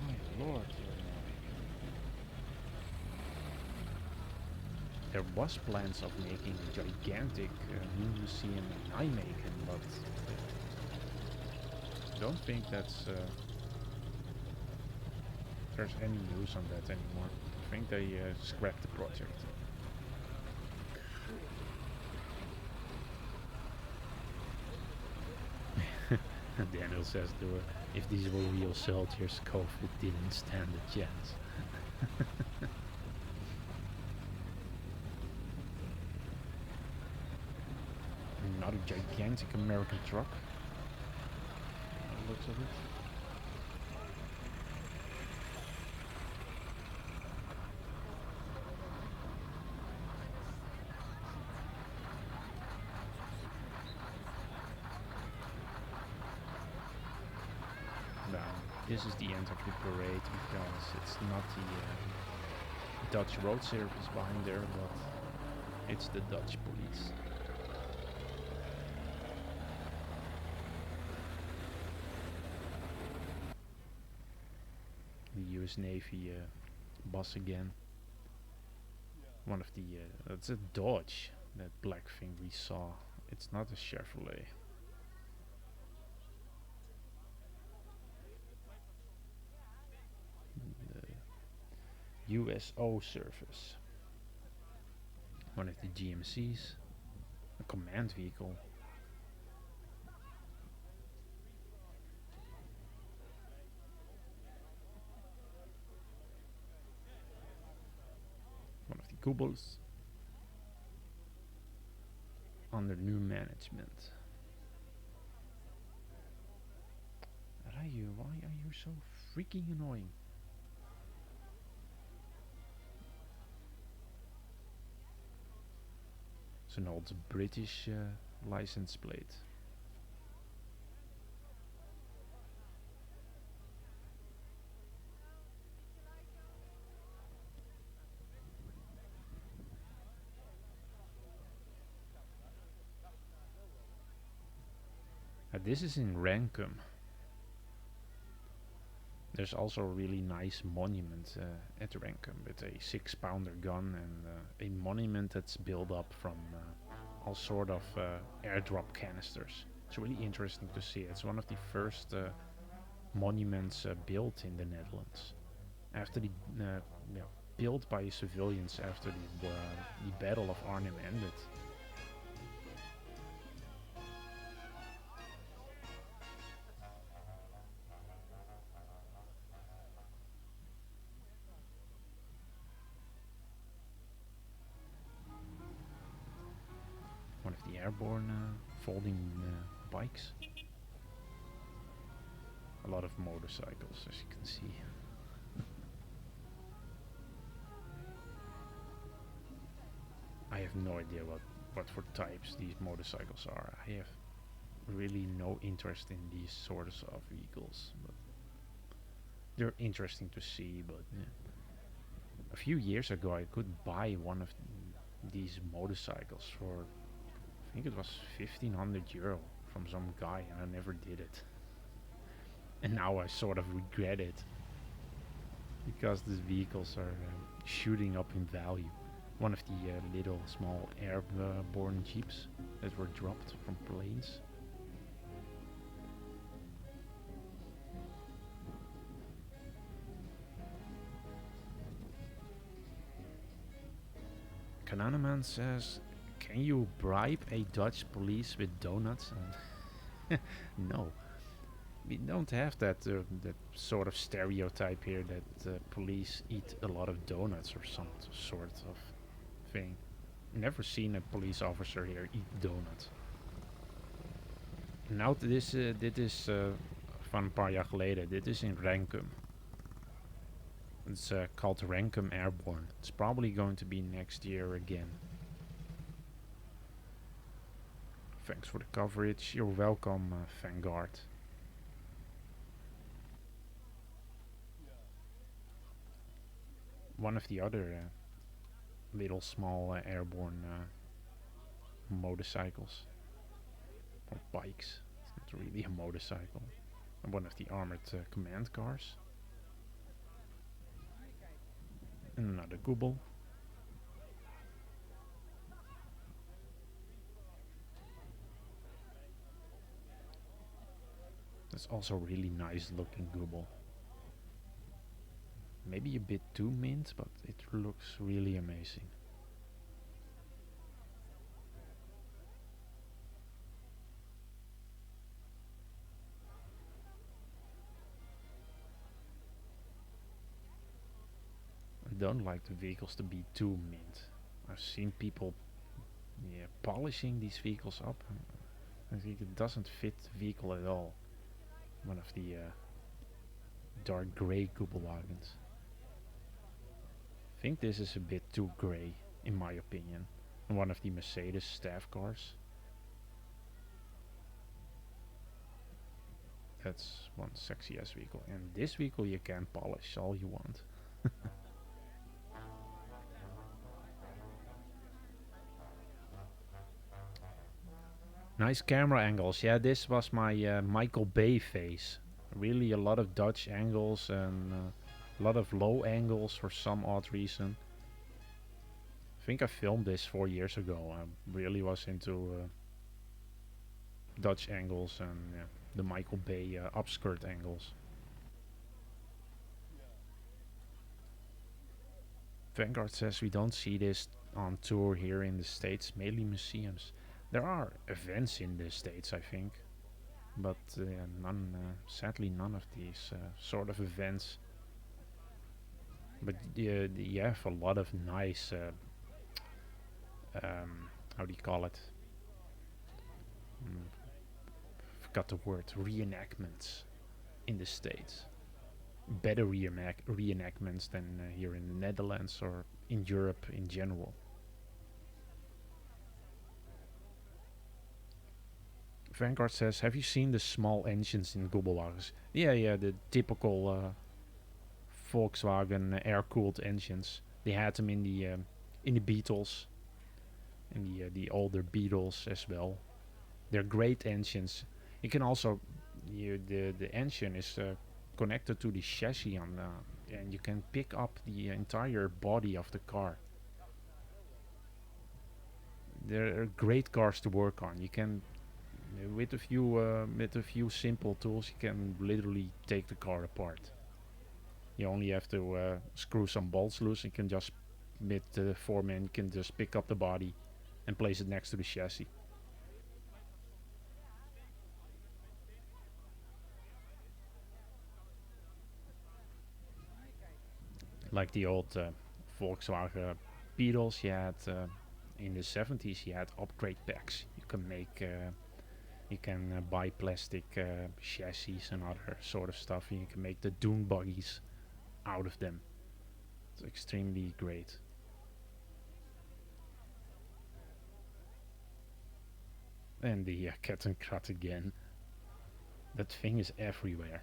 My lord, there was plans of making a gigantic new museum in Nijmegen, but I don't think there's any news on that anymore. I think they scrapped the project. Daniel says, if these were real soldiers, COVID didn't stand a chance. Another gigantic American truck. Looks of it. This is the end of the parade because it's not the Dutch road service behind there, but it's the Dutch police. The US Navy bus again. One of the, that's a Dodge, that black thing we saw. It's not a Chevrolet. USO service. One of the GMCs. A command vehicle. One of the Kubels. Under new management. Rayu, why are you so freaking annoying? It's an old British license plate. This is in Rankum. There's also a really nice monument at Rankum with a 6-pounder gun and a monument that's built up from all sort of airdrop canisters. It's really interesting to see. It's one of the first monuments built in the Netherlands. After the built by civilians after the Battle of Arnhem ended. One of the airborne folding bikes. A lot of motorcycles, as you can see. I have no idea what for types these motorcycles are. I have really no interest in these sorts of vehicles, but they're interesting to see. But a few years ago I could buy one of these motorcycles for, I think it was 1500 euro from some guy, and I never did it. And now I sort of regret it because these vehicles are shooting up in value. One of the little small airborne jeeps that were dropped from planes. Kananaman says, Can you bribe a Dutch police with donuts? No, we don't have that sort of stereotype here that police eat a lot of donuts or some sort of thing. Never seen a police officer here eat donuts. Nou, dit is van een paar jaar geleden. Dit is in Renkum. It's called Renkum Airborne. It's probably going to be next year again. Thanks for the coverage. You're welcome, Vanguard. One of the other little small airborne motorcycles. Or bikes. It's not really a motorcycle. And one of the armored command cars. And another Google. That's also really nice looking Google. Maybe a bit too mint, but it looks really amazing. I don't like the vehicles to be too mint. I've seen people polishing these vehicles up. I think it doesn't fit the vehicle at all. One of the dark grey Kubelwagens. I think this is a bit too grey, in my opinion. And one of the Mercedes staff cars. That's one sexy ass vehicle. And this vehicle you can polish all you want. Nice camera angles. Yeah, this was my Michael Bay phase. Really a lot of Dutch angles and a lot of low angles for some odd reason. I think I filmed this 4 years ago. I really was into Dutch angles and the Michael Bay upskirt angles. Vanguard says we don't see this on tour here in the States, mainly museums. There are events in the States, I think, but sadly none of these sort of events. But you have a lot of nice, how do you call it? Forgot the word, reenactments in the States. Better reenactments than here in the Netherlands or in Europe in general. Vanguard says, have you seen the small engines in Kubelwagens? Yeah, the typical Volkswagen air-cooled engines. They had them in the Beetles, in the older Beetles as well. They're great engines. You can also the engine is connected to the chassis and you can pick up the entire body of the car. They're great cars to work on. You can with a few simple tools, you can literally take the car apart. You only have to screw some bolts loose. You can just with the foreman, you can just pick up the body and place it next to the chassis. Like the old Volkswagen Beetles, you had in the 70s, you had upgrade packs. You can make. You can buy plastic chassis and other sort of stuff. And you can make the dune buggies out of them. It's extremely great. And the cat and cat again. That thing is everywhere.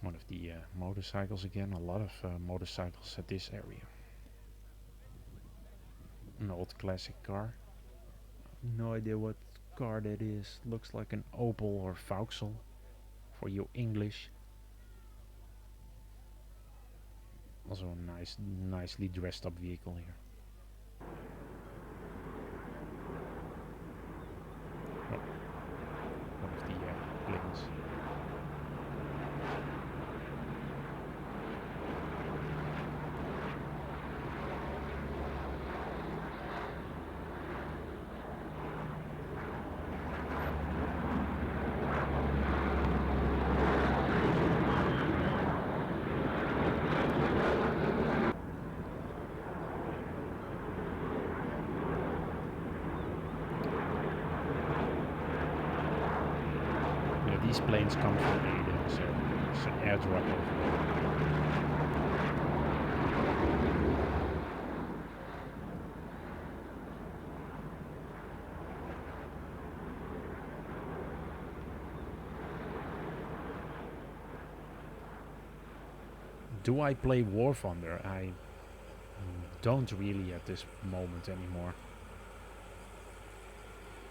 One of the motorcycles again. A lot of motorcycles at this area. An old classic car. No idea what car that is. Looks like an Opel or Vauxhall for you English. Also a nicely dressed up vehicle here. Oh. One of the planes. these planes come from Aiden, so there's an airdrop over there. Do I play War Thunder? I don't really at this moment anymore.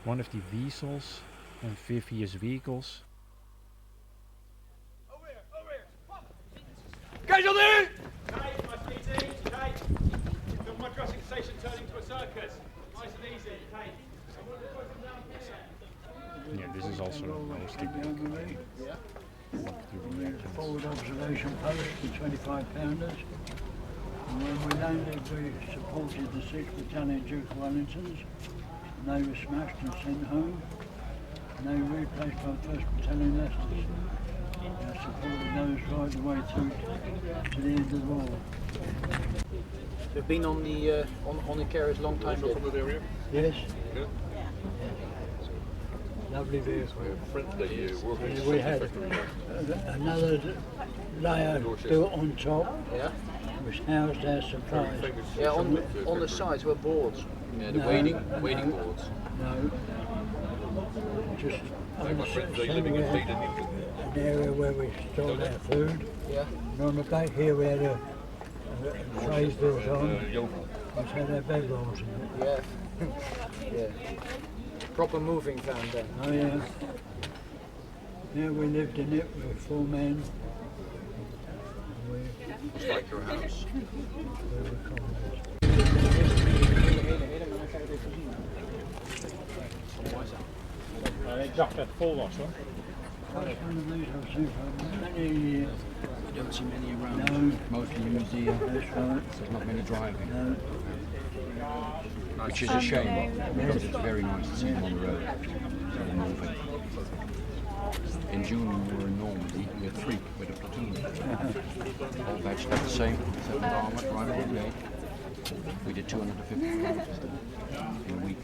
One of the Weasels, amphibious vehicles. Guys on there! Kate, nice and easy. Kate, feel my crossing station turning to a circus. Nice and easy, Kate. Yeah, this is also mostly big. Forward observation post for 25 pounders. And when we landed, we supported the 6th Battalion Duke Wellingtons. And they were smashed and sent home. And they were replaced by 1st Battalion Leicesters. I supported those right the way through to the end of the war. You've been on the carriers a long time. From that area? Yes, Yeah. lovely vehicle. Friendly working And we had another layer built on top, Yeah. which housed our supplies. Yeah. On the sides were boards. Yeah, the No, waiting no. boards. No, just Like on my the friends, side they living we in had Eden. an area where we stored our food. Yeah. And on the back here we had a trays built on, Yokel. which had our bedrolls in it. Yeah. Yeah. Proper moving van then. Oh yeah. Yeah, we lived in it with 4 men. And It's like your house. we were communists. Ik dacht dat het vol was hoor. That's one of these I've seen for many years. You don't see many around. No, Mostly in museum. that's right. There's not many driving, No, which is a shame because it's very nice to see them on the road. So they're moving. In June we were in Normandy with Freak with a platoon. All badged up the same, 7th Armoured Rifle Brigade. We did 250 kilometers there in a week.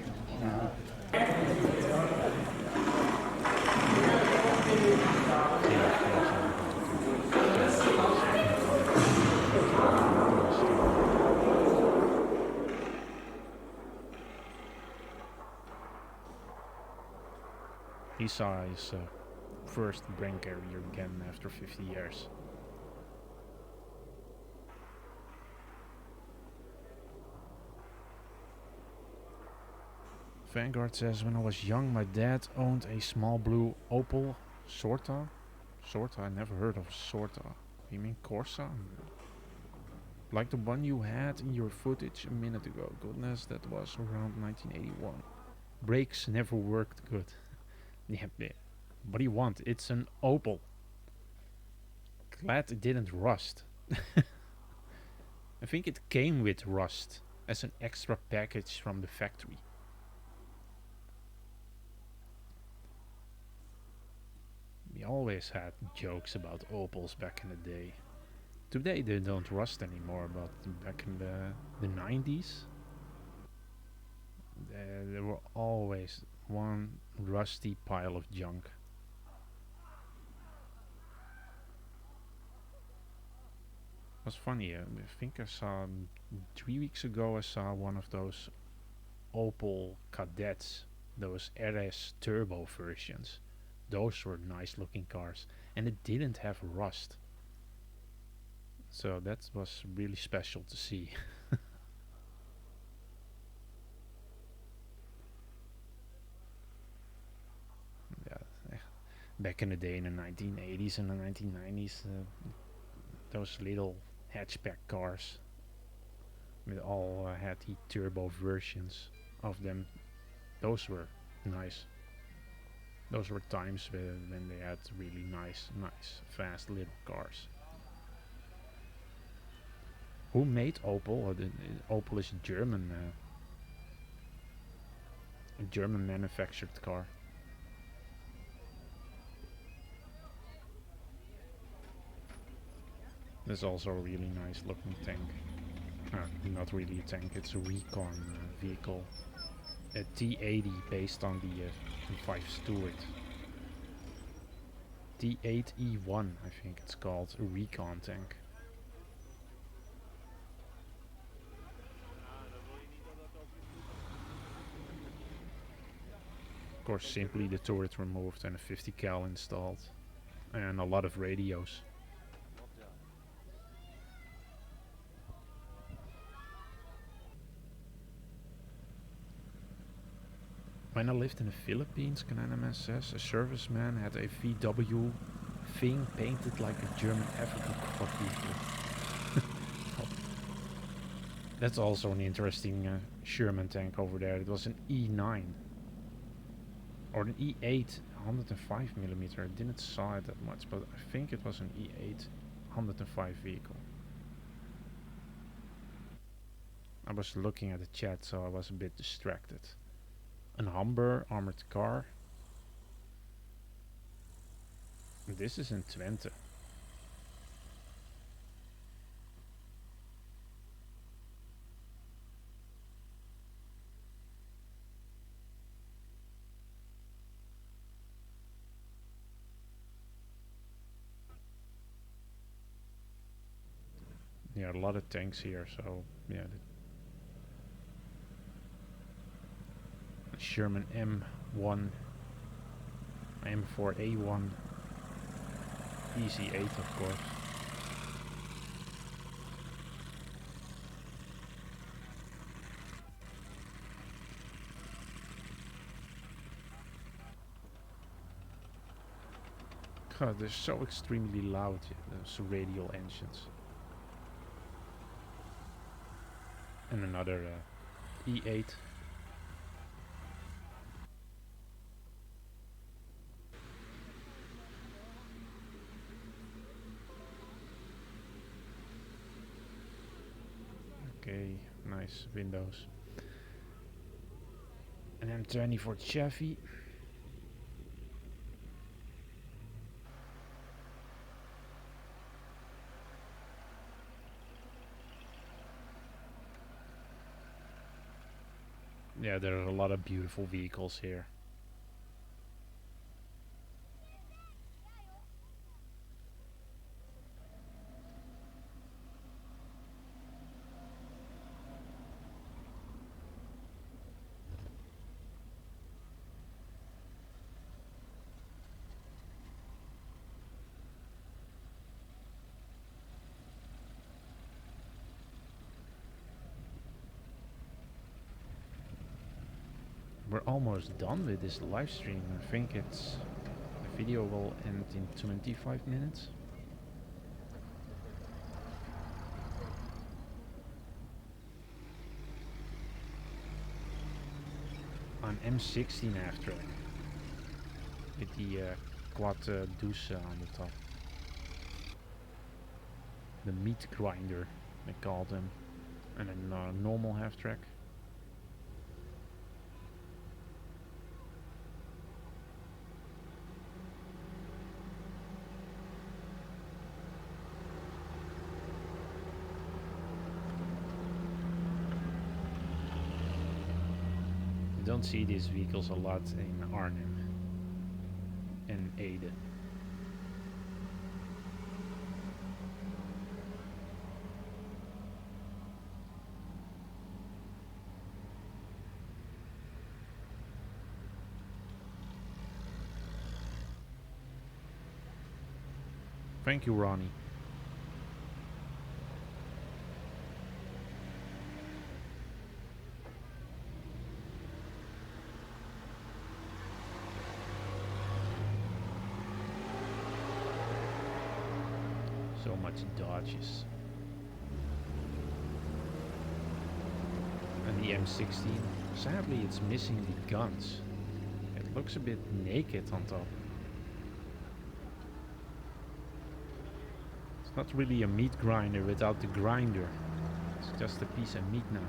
He saw his first brain carrier again after 50 years. Vanguard says, when I was young, my dad owned a small blue Opel Sorta. Sorta? I never heard of Sorta. You mean Corsa? Like the one you had in your footage a minute ago. Goodness, that was around 1981. Brakes never worked good. Yeah, what do you want? It's an Opel. Glad it didn't rust. I think it came with rust as an extra package from the factory. We always had jokes about Opels back in the day. Today they don't rust anymore, but back in the 90s, there were always one rusty pile of junk. It was funny, I think I saw 3 weeks ago I saw one of those Opel Cadets, those RS turbo versions. Those were nice looking cars, and it didn't have rust. So that was really special to see. Yeah, back in the day in the 1980s and the 1990s, those little hatchback cars with all had the turbo versions of them. Those were nice. Those were times when they had really nice, fast little cars. Who made Opel? Opel is German, a German manufactured car. There's also a really nice looking tank. Not really a tank, it's a recon vehicle. A T-80 based on the 5 Stuart. T8E1, I think it's called, a recon tank. Of course, simply the turret removed and a 50 cal installed. And a lot of radios. When I lived in the Philippines, Kananaman says, a serviceman had a VW thing painted like a German African cockpit. That's also an interesting Sherman tank over there. It was an E9. Or an E8 105mm. I didn't saw it that much, but I think it was an E8 105 vehicle. I was looking at the chat, so I was a bit distracted. An Humber armored car. This is in Twente. Yeah, a lot of tanks here, so yeah. The Sherman M1, M4A1, EC8 of course. God, they're so extremely loud, those radial engines. And another E8. Okay, nice windows. An M20 for Chevy. Yeah, there are a lot of beautiful vehicles here. We're almost done with this live stream. I think the video will end in 25 minutes. An M16 after with the quad douche on the top. The meat grinder, they call them, and a normal half track. You don't see these vehicles a lot in Arnhem and Ede. Thank you, Ronnie. So much dodges. And the M16, sadly it's missing the guns. It looks a bit naked on top. It's not really a meat grinder without the grinder. It's just a piece of meat now.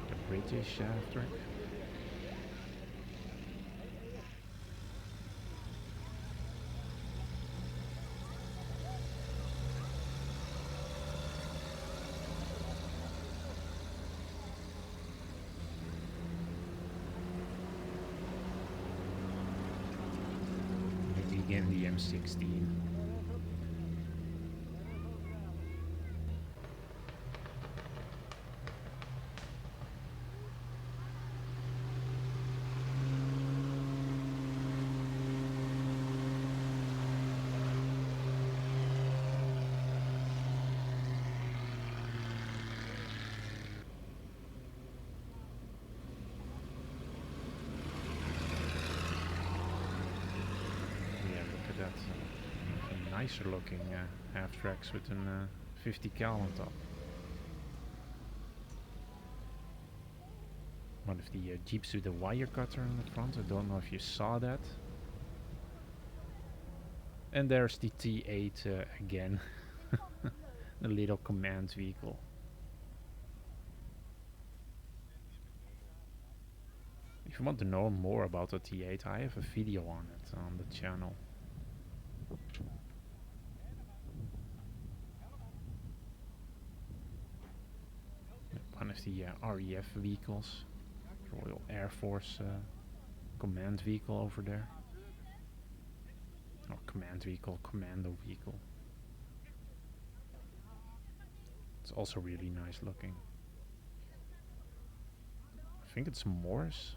The British half track. again the M16. Nicer looking half tracks with a 50 cal on top. One of the Jeeps with a wire cutter on the front. I don't know if you saw that. And there's the T8 again. The little command vehicle. If you want to know more about the T8, I have a video on it on the channel. One of the RAF vehicles, Royal Air Force command vehicle over there. Or command vehicle, commando vehicle. It's also really nice looking. I think it's Morse.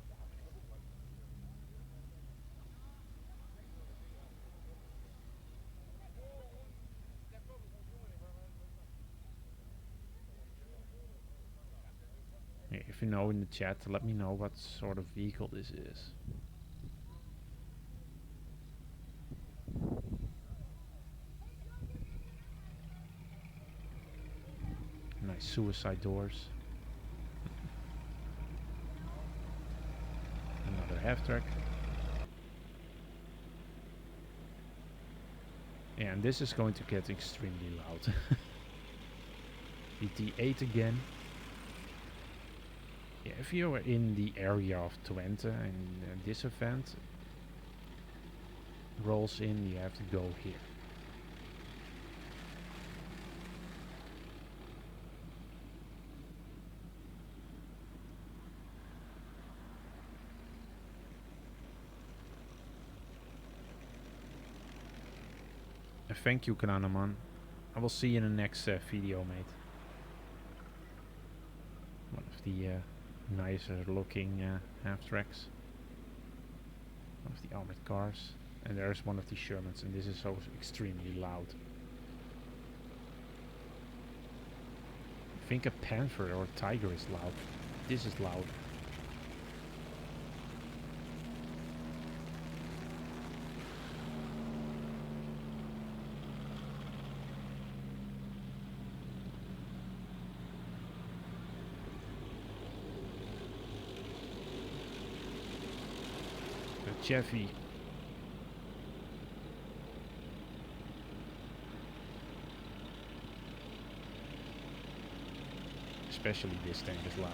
Yeah, if you know in the chat, let me know what sort of vehicle this is. Nice suicide doors. Another half track. Yeah, and this is going to get extremely loud. The T8 again. Yeah, if you are in the area of Twente and this event rolls in, you have to go here. Thank you, Kanaman. I will see you in the next video, mate. One of the nicer looking half tracks. One of the armored cars. And there's one of the Shermans, and this is also extremely loud. I think a Panther or a Tiger is loud. This is loud. Chevy. Especially this tank is loud.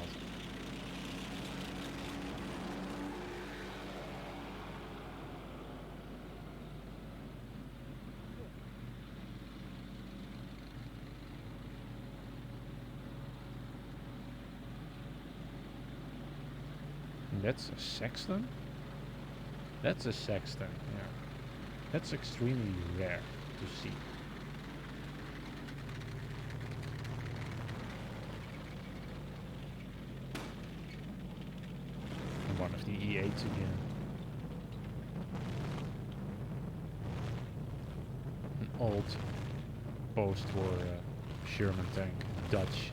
And that's a Sexton? That's a Sexton, yeah. That's extremely rare to see. And one of the E8s again. An old post-war Sherman tank, Dutch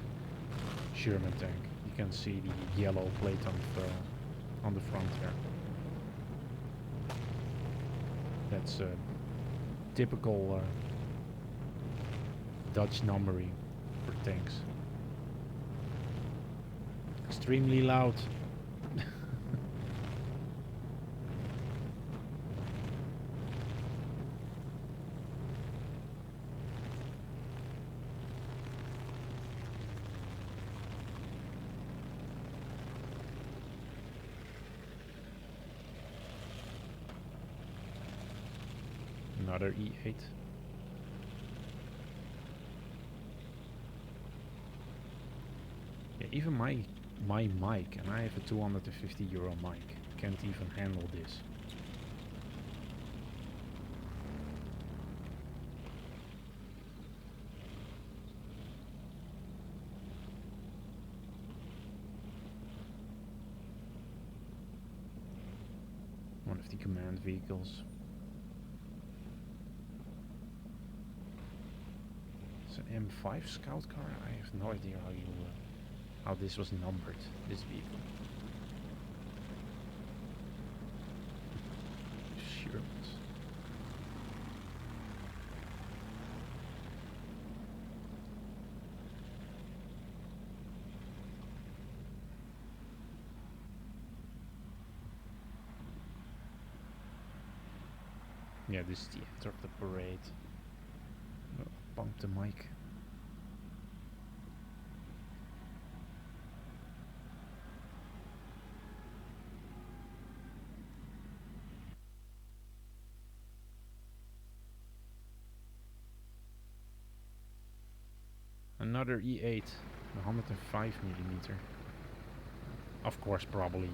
Sherman tank. You can see the yellow plate on the front here. That's typical Dutch numbering for tanks. Extremely loud. Another E8. Yeah, even my mic, and I have a 250 euro mic, can't even handle this. One of the command vehicles. It's an M5 scout car. I have no idea how this was numbered. This vehicle. Shermans. Yeah, this is the end of the parade. Oh, bump the mic. Another E8, 105mm. Of course, probably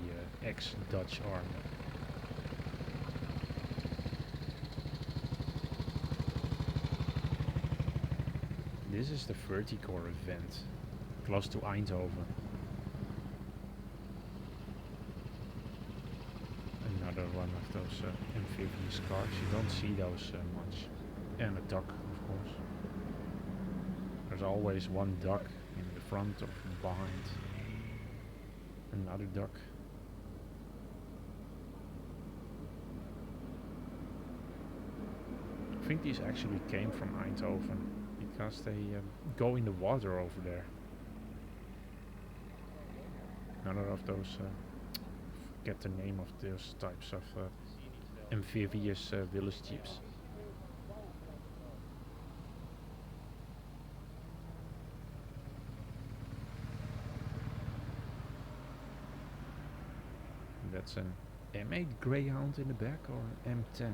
ex-Dutch army. This is the Verticore event, close to Eindhoven. Another one of those amphibious cars. You don't see those much. And a duck, of course. There's always one duck in the front or behind. Another duck. I think these actually came from Eindhoven because they go in the water over there. Another of those, forget the name of those types of amphibious village jeeps. That's an M8 Greyhound in the back or M10?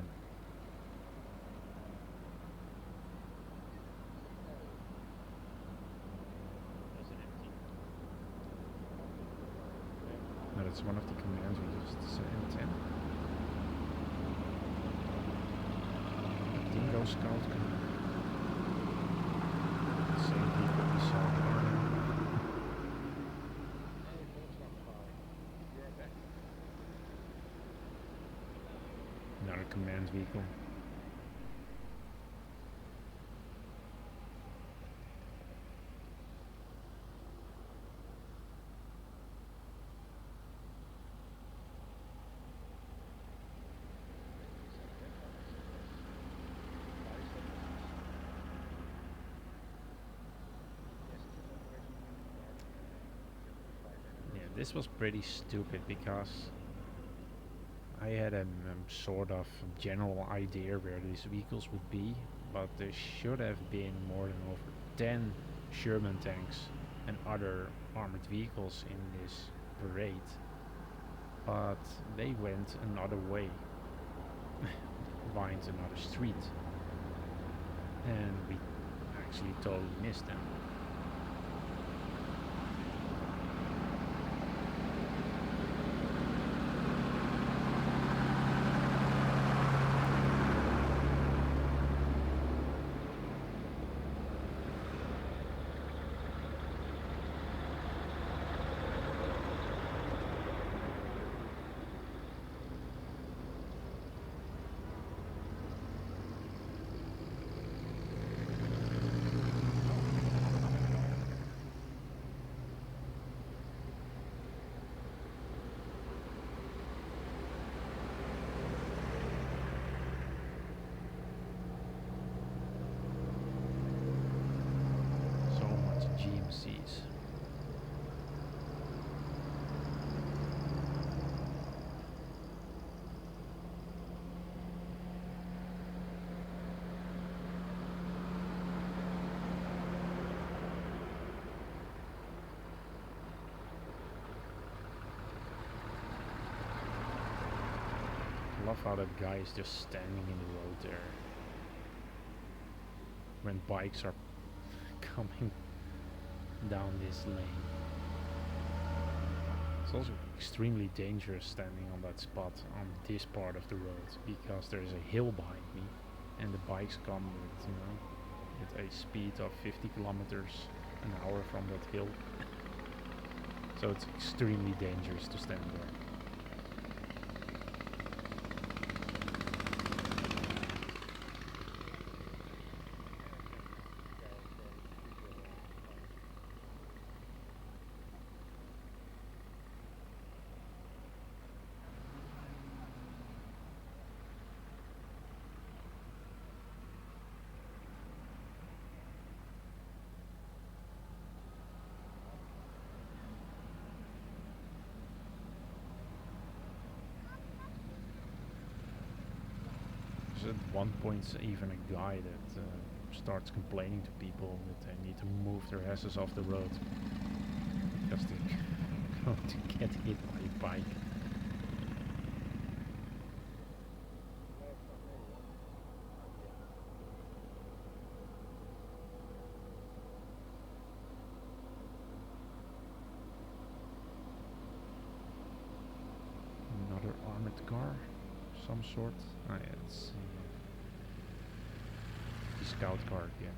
No, that's one of the commands we used. It's an M10. Dingo Scout car. Same people we saw earlier. Another command vehicle. Yeah, this was pretty stupid because I had a sort of general idea where these vehicles would be, but there should have been more than over 10 Sherman tanks and other armored vehicles in this parade. But they went another way, behind another street, and we actually totally missed them. GMCs. I love how that guy is just standing in the road there when bikes are coming down this lane. It's also extremely dangerous standing on that spot on this part of the road because there's a hill behind me and the bikes come with, you know, with a speed of 50 kilometers an hour from that hill. So it's extremely dangerous to stand there. There's at one point even a guy that starts complaining to people that they need to move their asses off the road because they're going to get hit by a bike. Another armored car, some sort. Oh yeah, it's the scout car again.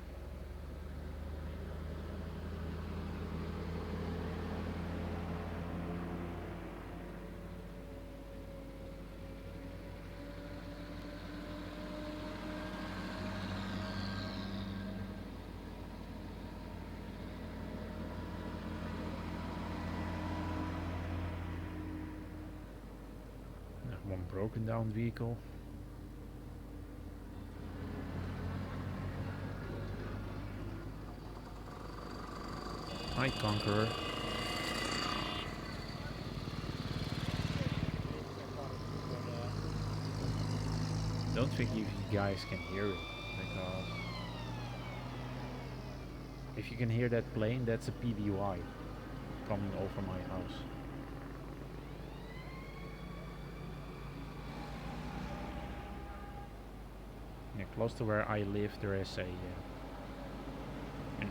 One broken down vehicle. Hi, Conqueror. Don't think you guys can hear it, because if you can hear that plane, that's a PBY coming over my house. Yeah, close to where I live, there is an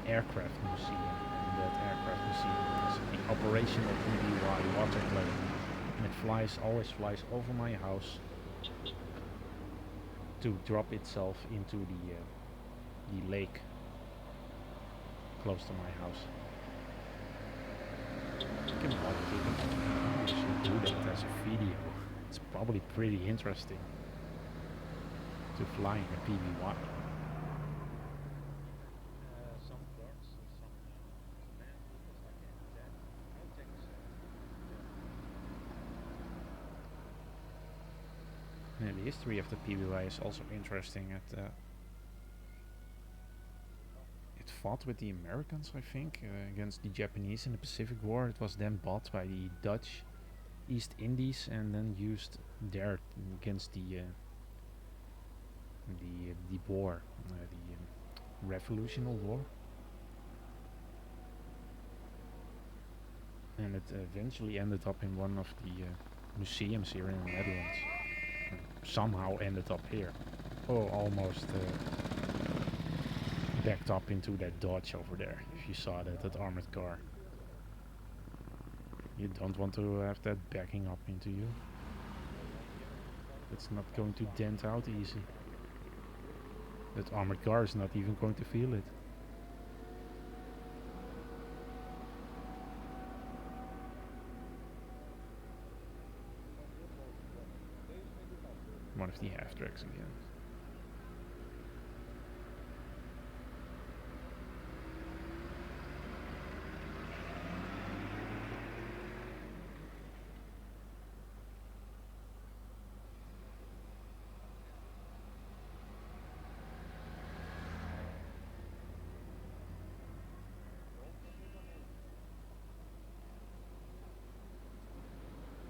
aircraft museum, and that aircraft museum is the operational PBY water plane, and it always flies over my house to drop itself into the lake close to my house. Thinking about it, we should do that as a video. It's probably pretty interesting to fly in a PBY. Yeah, the history of the PBY is also interesting. It fought with the Americans, I think, against the Japanese in the Pacific War. It was then bought by the Dutch East Indies and then used there against the war, the Revolutionary War. And it eventually ended up in one of the museums here in the Netherlands. And somehow ended up here. Oh, almost backed up into that Dodge over there. If you saw that armored car. You don't want to have that backing up into you. It's not going to dent out easy. That armored car is not even going to feel it. One of the half-tracks again.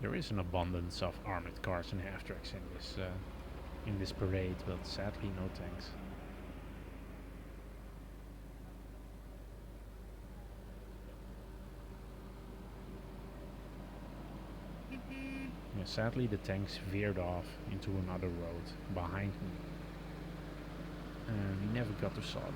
There is an abundance of armored cars and half-tracks in this parade, but sadly no tanks. Yeah, sadly the tanks veered off into another road behind me, and we never got to saw them.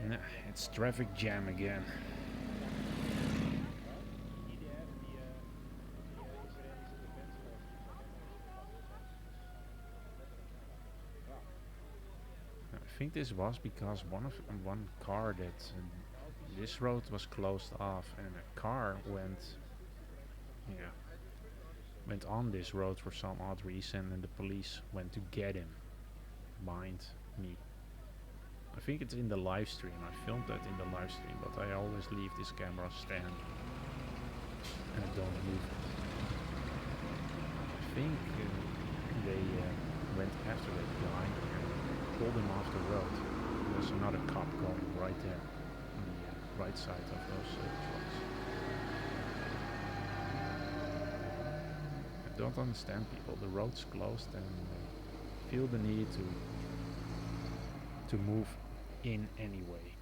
Nah, it's traffic jam again. I think this was because one car that this road was closed off, and a car went, yeah, went on this road for some odd reason and the police went to get him. Mind me. I think it's in the live stream. I filmed that in the live stream, but I always leave this camera stand and I don't move it. I think they went after that guy and pulled him off the road. There's another cop going right there on the right side of those trucks. I don't understand people. The road's closed and feel the need to move in anyway.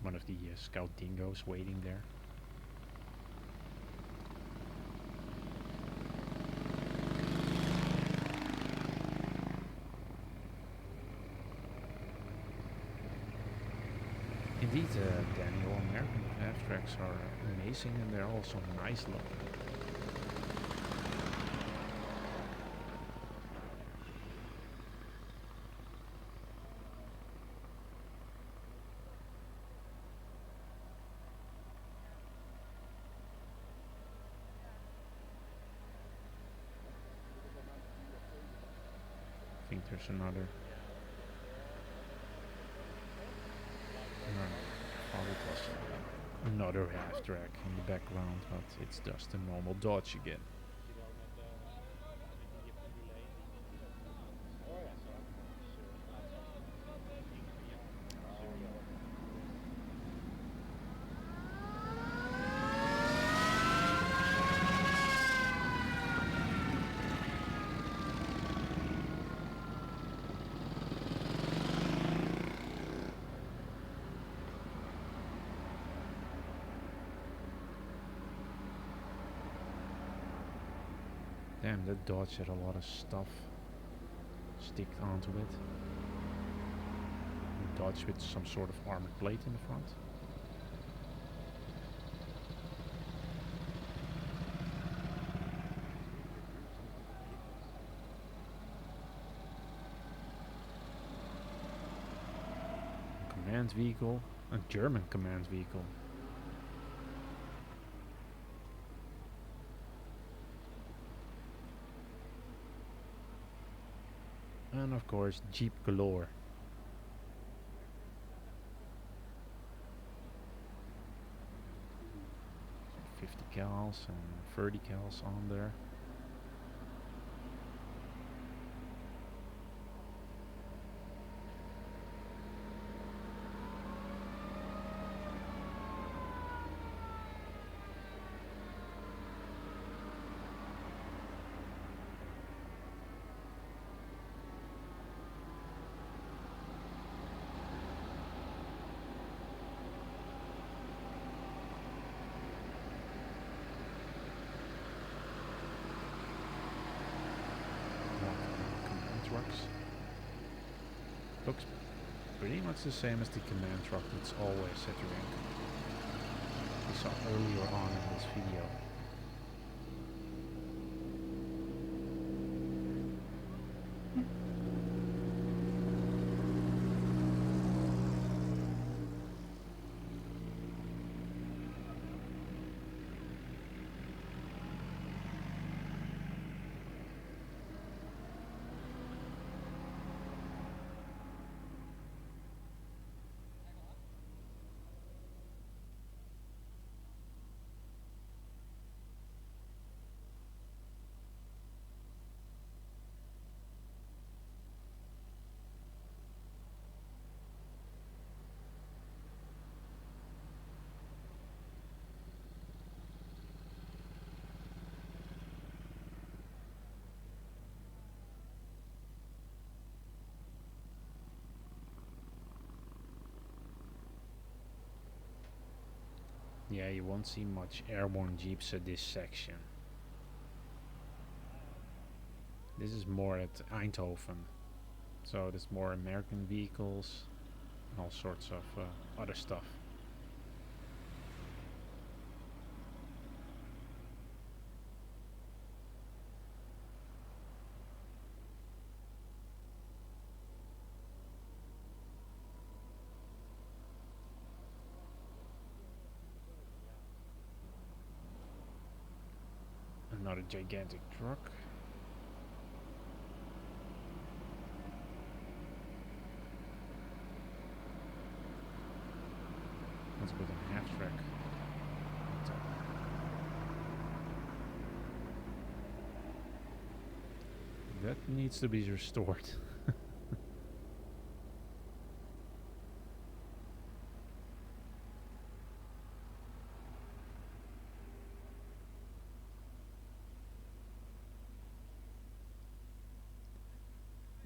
One of the scout dingoes waiting there. Indeed, Daniel, American half-tracks are amazing and they're also nice looking. I think there's another. No, I thought it was another half track in the background, but it's just a normal Dodge again. Damn, that Dodge had a lot of stuff sticked onto it. A Dodge with some sort of armored plate in the front. Command vehicle, a German command vehicle. And of course, Jeep galore. So 50 cals and 30 cals on there. Looks pretty much the same as the command truck that's always at your ankle. We saw earlier on in this video. Yeah, you won't see much airborne jeeps at this section. This is more at Eindhoven. So there's more American vehicles and all sorts of other stuff. Another gigantic truck. Let's put a half track on top. That needs to be restored.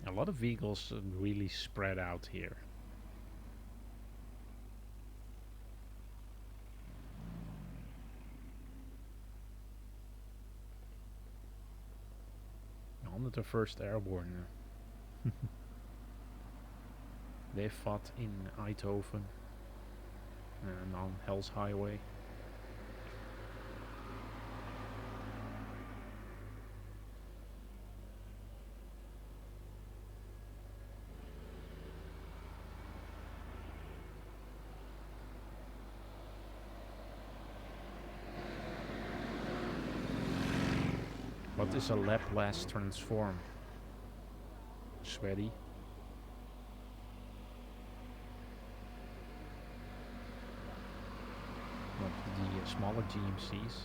A lot of vehicles really spread out here. On to the first airborne now. They fought in Eindhoven and on Hell's Highway. What is a Laplace transform? Sweaty. What the smaller GMCs?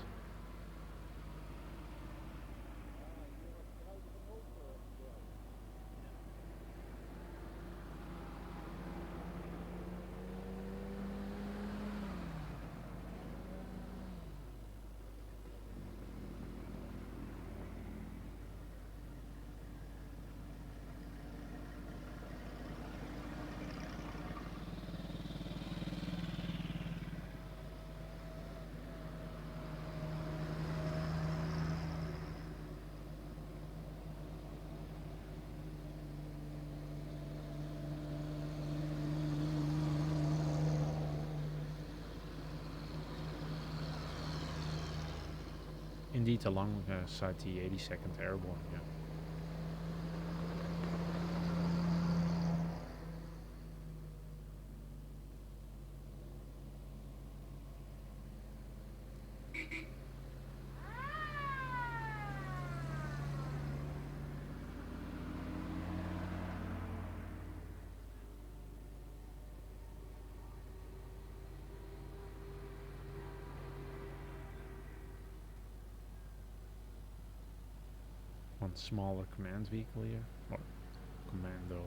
Indeed, alongside the 82nd Airborne, yeah. One smaller command vehicle here, or commando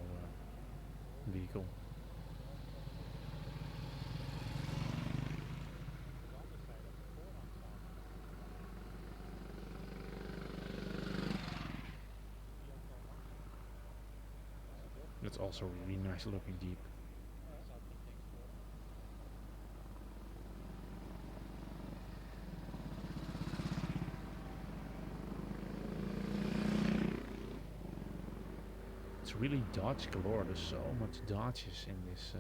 vehicle. That's also a really nice looking Jeep. It's really Dodge galore. There's so much Dodges in this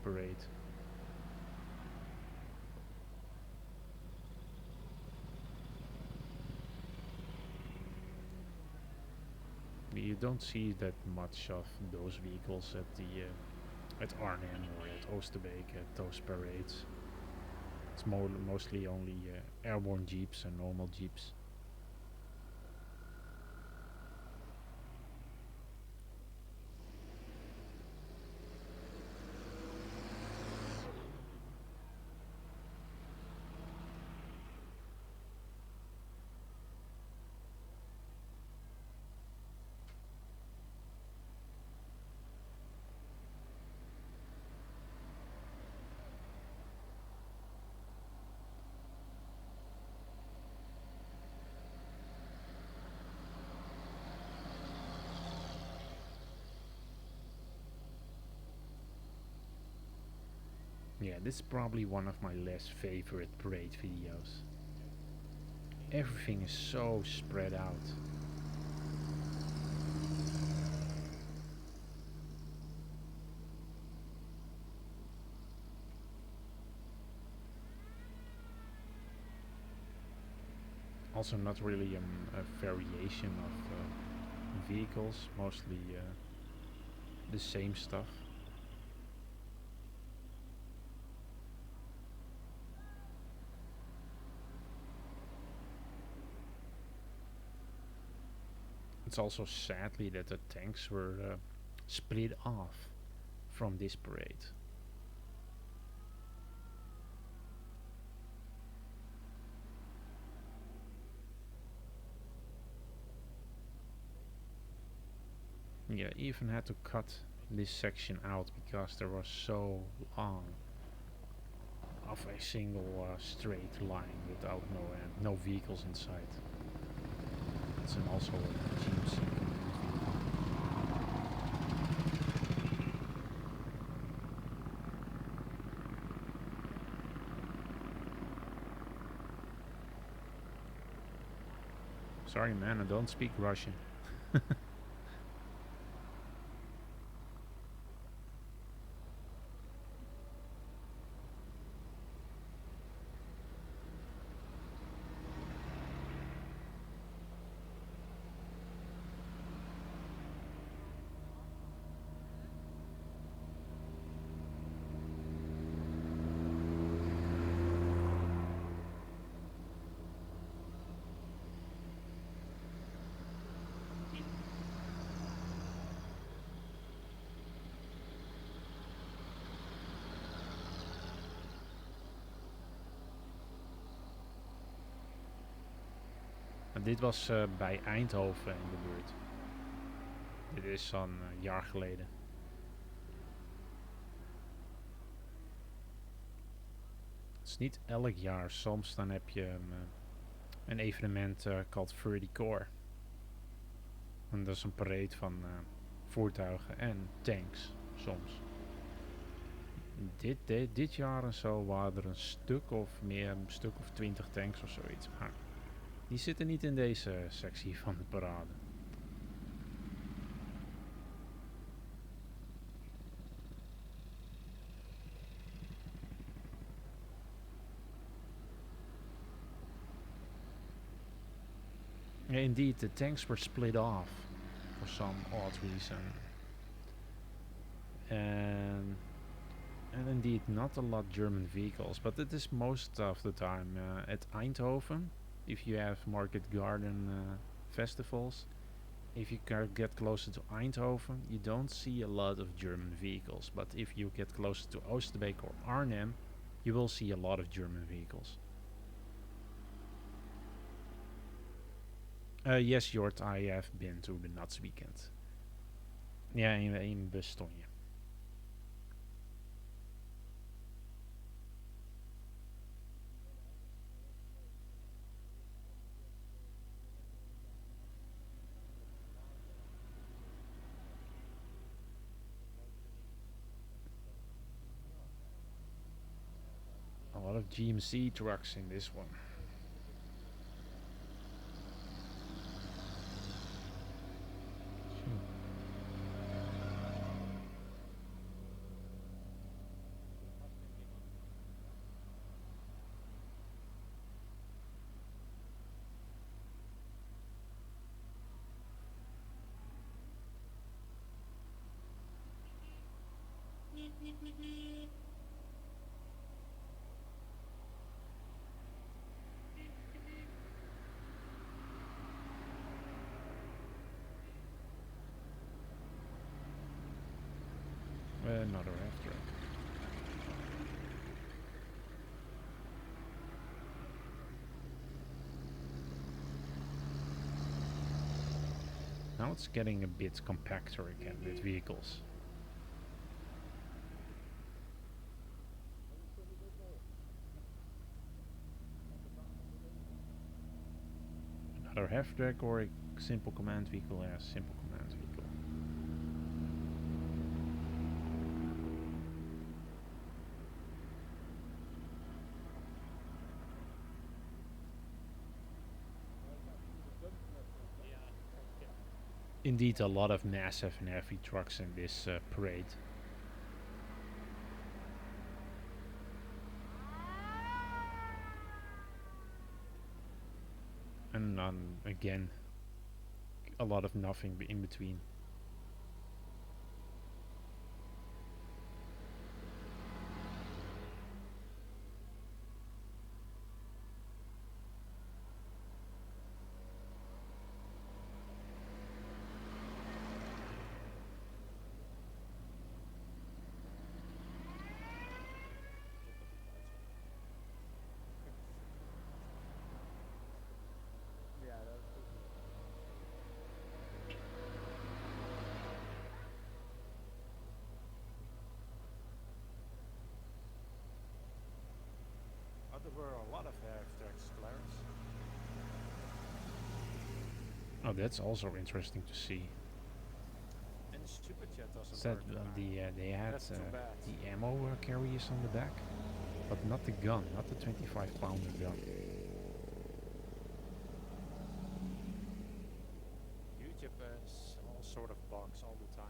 parade. You don't see that much of those vehicles at the at Arnhem or at Oosterbeek at those parades. It's mostly only airborne Jeeps and normal Jeeps. Yeah, this is probably one of my less favorite parade videos. Everything is so spread out. Also not really a variation of vehicles, mostly the same stuff. it's also sadly that the tanks were split off from this parade. Yeah, even had to cut this section out because there was so long of a single straight line without no vehicles inside. It's also a GMC. Sorry man, I don't speak Russian. Dit was bij Eindhoven in de buurt. Dit is zo'n jaar geleden. Het is niet elk jaar. Soms dan heb je een evenement called 30 Core. En dat is een parade van voertuigen en tanks soms. Dit jaar en zo waren er een stuk of 20 tanks of zoiets. Maar die zitten niet in deze sectie van de parade. Yeah, indeed, the tanks were split off for some odd reason. And indeed, not a lot German vehicles, but it is most of the time at Eindhoven. If you have market garden festivals, if you get closer to Eindhoven, you don't see a lot of German vehicles. But if you get closer to Oosterbeek or Arnhem, you will see a lot of German vehicles. Yes, Jort, I have been to the Nuts Weekend. Ja, in Bastogne. A lot of GMC trucks in this one. Another after. Now it's getting a bit compactor again with vehicles. Another half-track or a simple command vehicle? Yeah, simple command vehicle. Indeed, a lot of massive and heavy trucks in this parade. And again, a lot of nothing in between. were a lot of half-tracks, Clarence. Oh, that's also interesting to see. And the superjet doesn't Said work. they had That's too bad. the ammo carriers on the back, but not the gun, not the 25-pounder gun. YouTube has all sort of bugs all the time.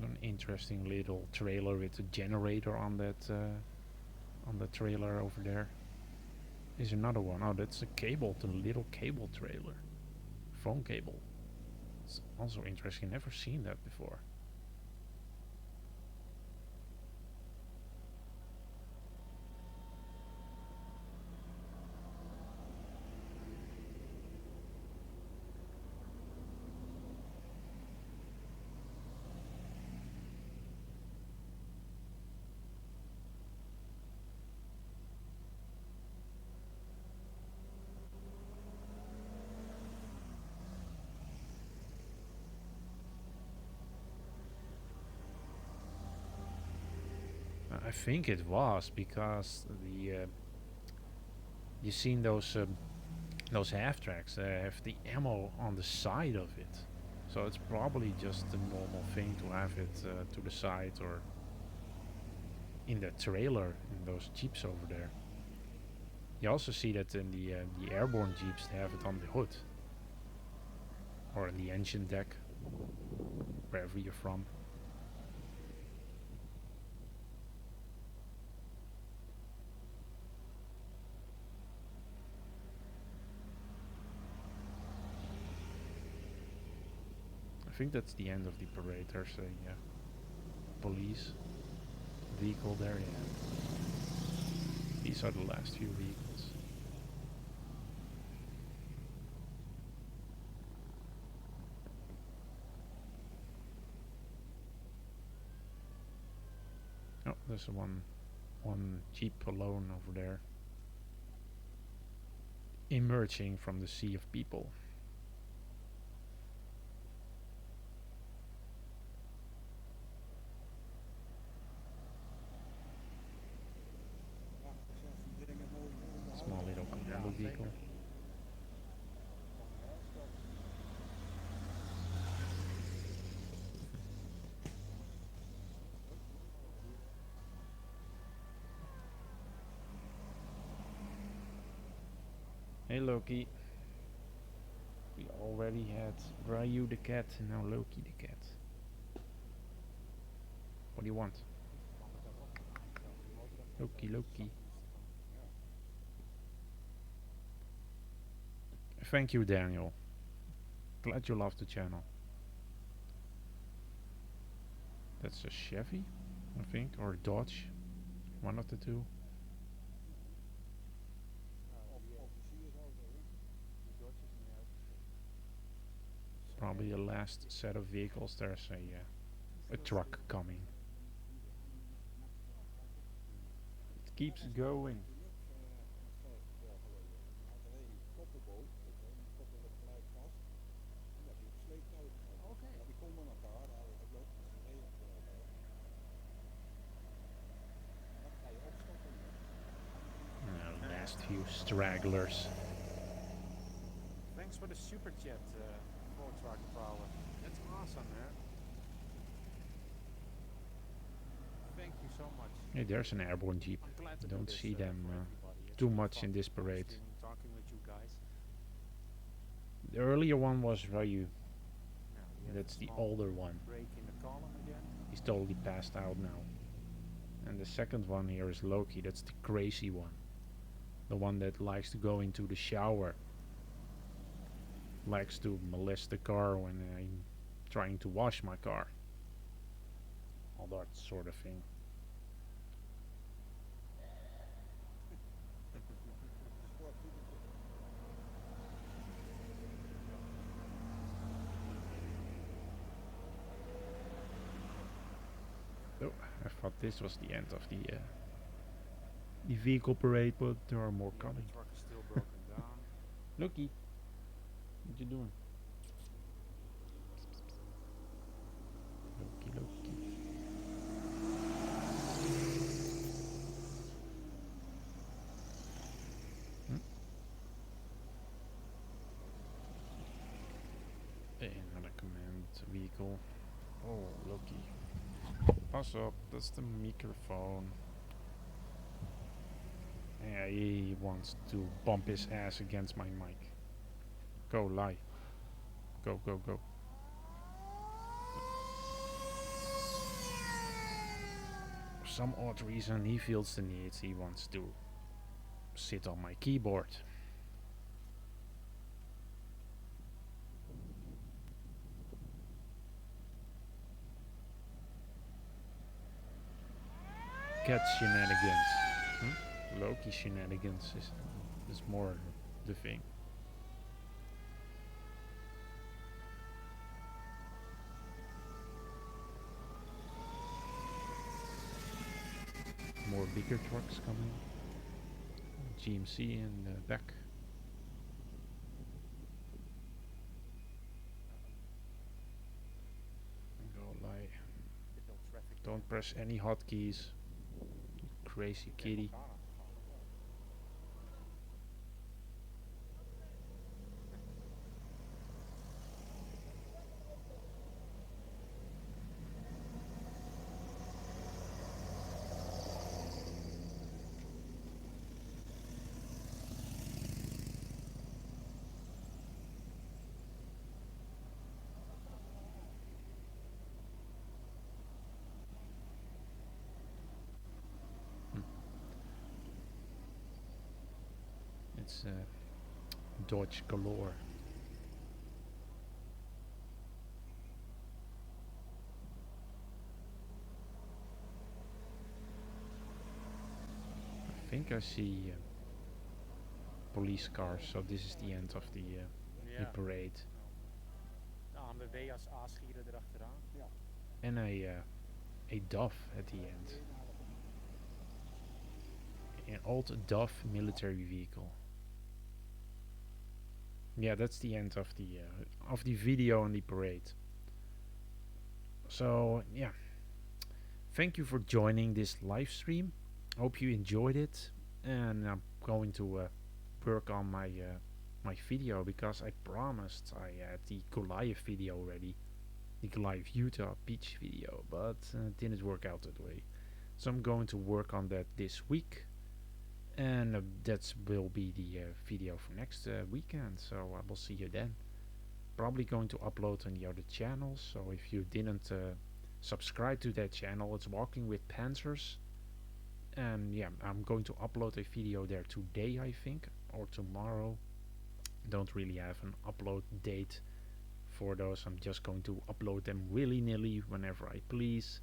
An interesting little trailer with a generator on the trailer over there. Is another one. Oh, that's a cable, the little cable trailer, phone cable. It's also interesting. Never seen that before. I think it was because the you seen those half tracks have the ammo on the side of it, so it's probably just a normal thing to have it to the side or in the trailer in those jeeps over there. You also see that in the airborne jeeps they have it on the hood or in the engine deck, wherever you're from. I think that's the end of the parade. There's a police vehicle there, yeah. These are the last few vehicles. Oh, there's one jeep alone over there, emerging from the sea of people. Small little commando vehicle. Hey Loki. We already had Ryu the cat and now Loki the cat. What do you want? Loki. Thank you, Daniel. Glad you love the channel. That's a Chevy, I think, or a Dodge. One of the two. Probably the last set of vehicles. There's a truck coming. It keeps going. Last few stragglers. Thanks for the superjet, truck power. That's awesome, man. Thank you so much. Hey, there's an airborne jeep. I'm glad to Don't do this, see them for everybody. It's too really much fun in this parade. talking with you guys. The earlier one was Ryu. Yeah, we have That's a the small older one. break in the column again. He's totally passed out now. And the second one here is Loki. That's the crazy one. The one that likes to go into the shower. Likes to molest the car when I'm trying to wash my car. all that sort of thing. Oh, I thought this was the end of the vehicle parade, but there are more Yeah, coming. the truck is still broken down. Looky, what you doing? Loki, Loki. Another command vehicle. Oh, Loki. Pass up, that's the microphone. Yeah, he wants to bump his ass against my mic. Go, lie. Go, go, go. For some odd reason, he feels the need. He wants to sit on my keyboard. Cat shenanigans. Loki shenanigans is more the thing. More bigger trucks coming. GMC in the back. Go lie. Don't press any hotkeys. Crazy kitty. It's Dodge galore. I think I see police cars, so this is the end of the parade. De ANWB als aasgieren erachteraan. Ja. And a Dove at the end. An old Dove military vehicle. Yeah, that's the end of the video on the parade. So yeah, thank you for joining this live stream. Hope you enjoyed it, and I'm going to work on my my video, because I promised I had the Goliath video already, the Goliath Utah beach video, but didn't work out that way. So I'm going to work on that this week, and that will be the video for next weekend. So I will see you then. Probably going to upload on the other channels, so if you didn't subscribe to that channel, it's Walking with Panzers, and yeah, I'm going to upload a video there today, I think, or tomorrow. Don't really have an upload date for those. I'm just going to upload them willy-nilly whenever I please,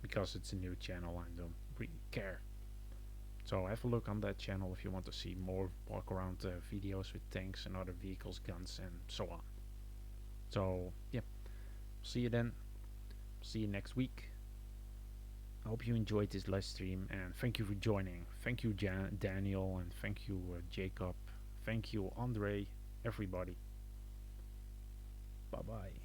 because it's a new channel. I don't really care. So have a look on that channel if you want to see more walk around videos with tanks and other vehicles, guns, and so on. So yeah, see you then. See you next week. I hope you enjoyed this live stream, and thank you for joining. Thank you Daniel, and thank you Jacob. Thank you Andre, everybody. Bye bye.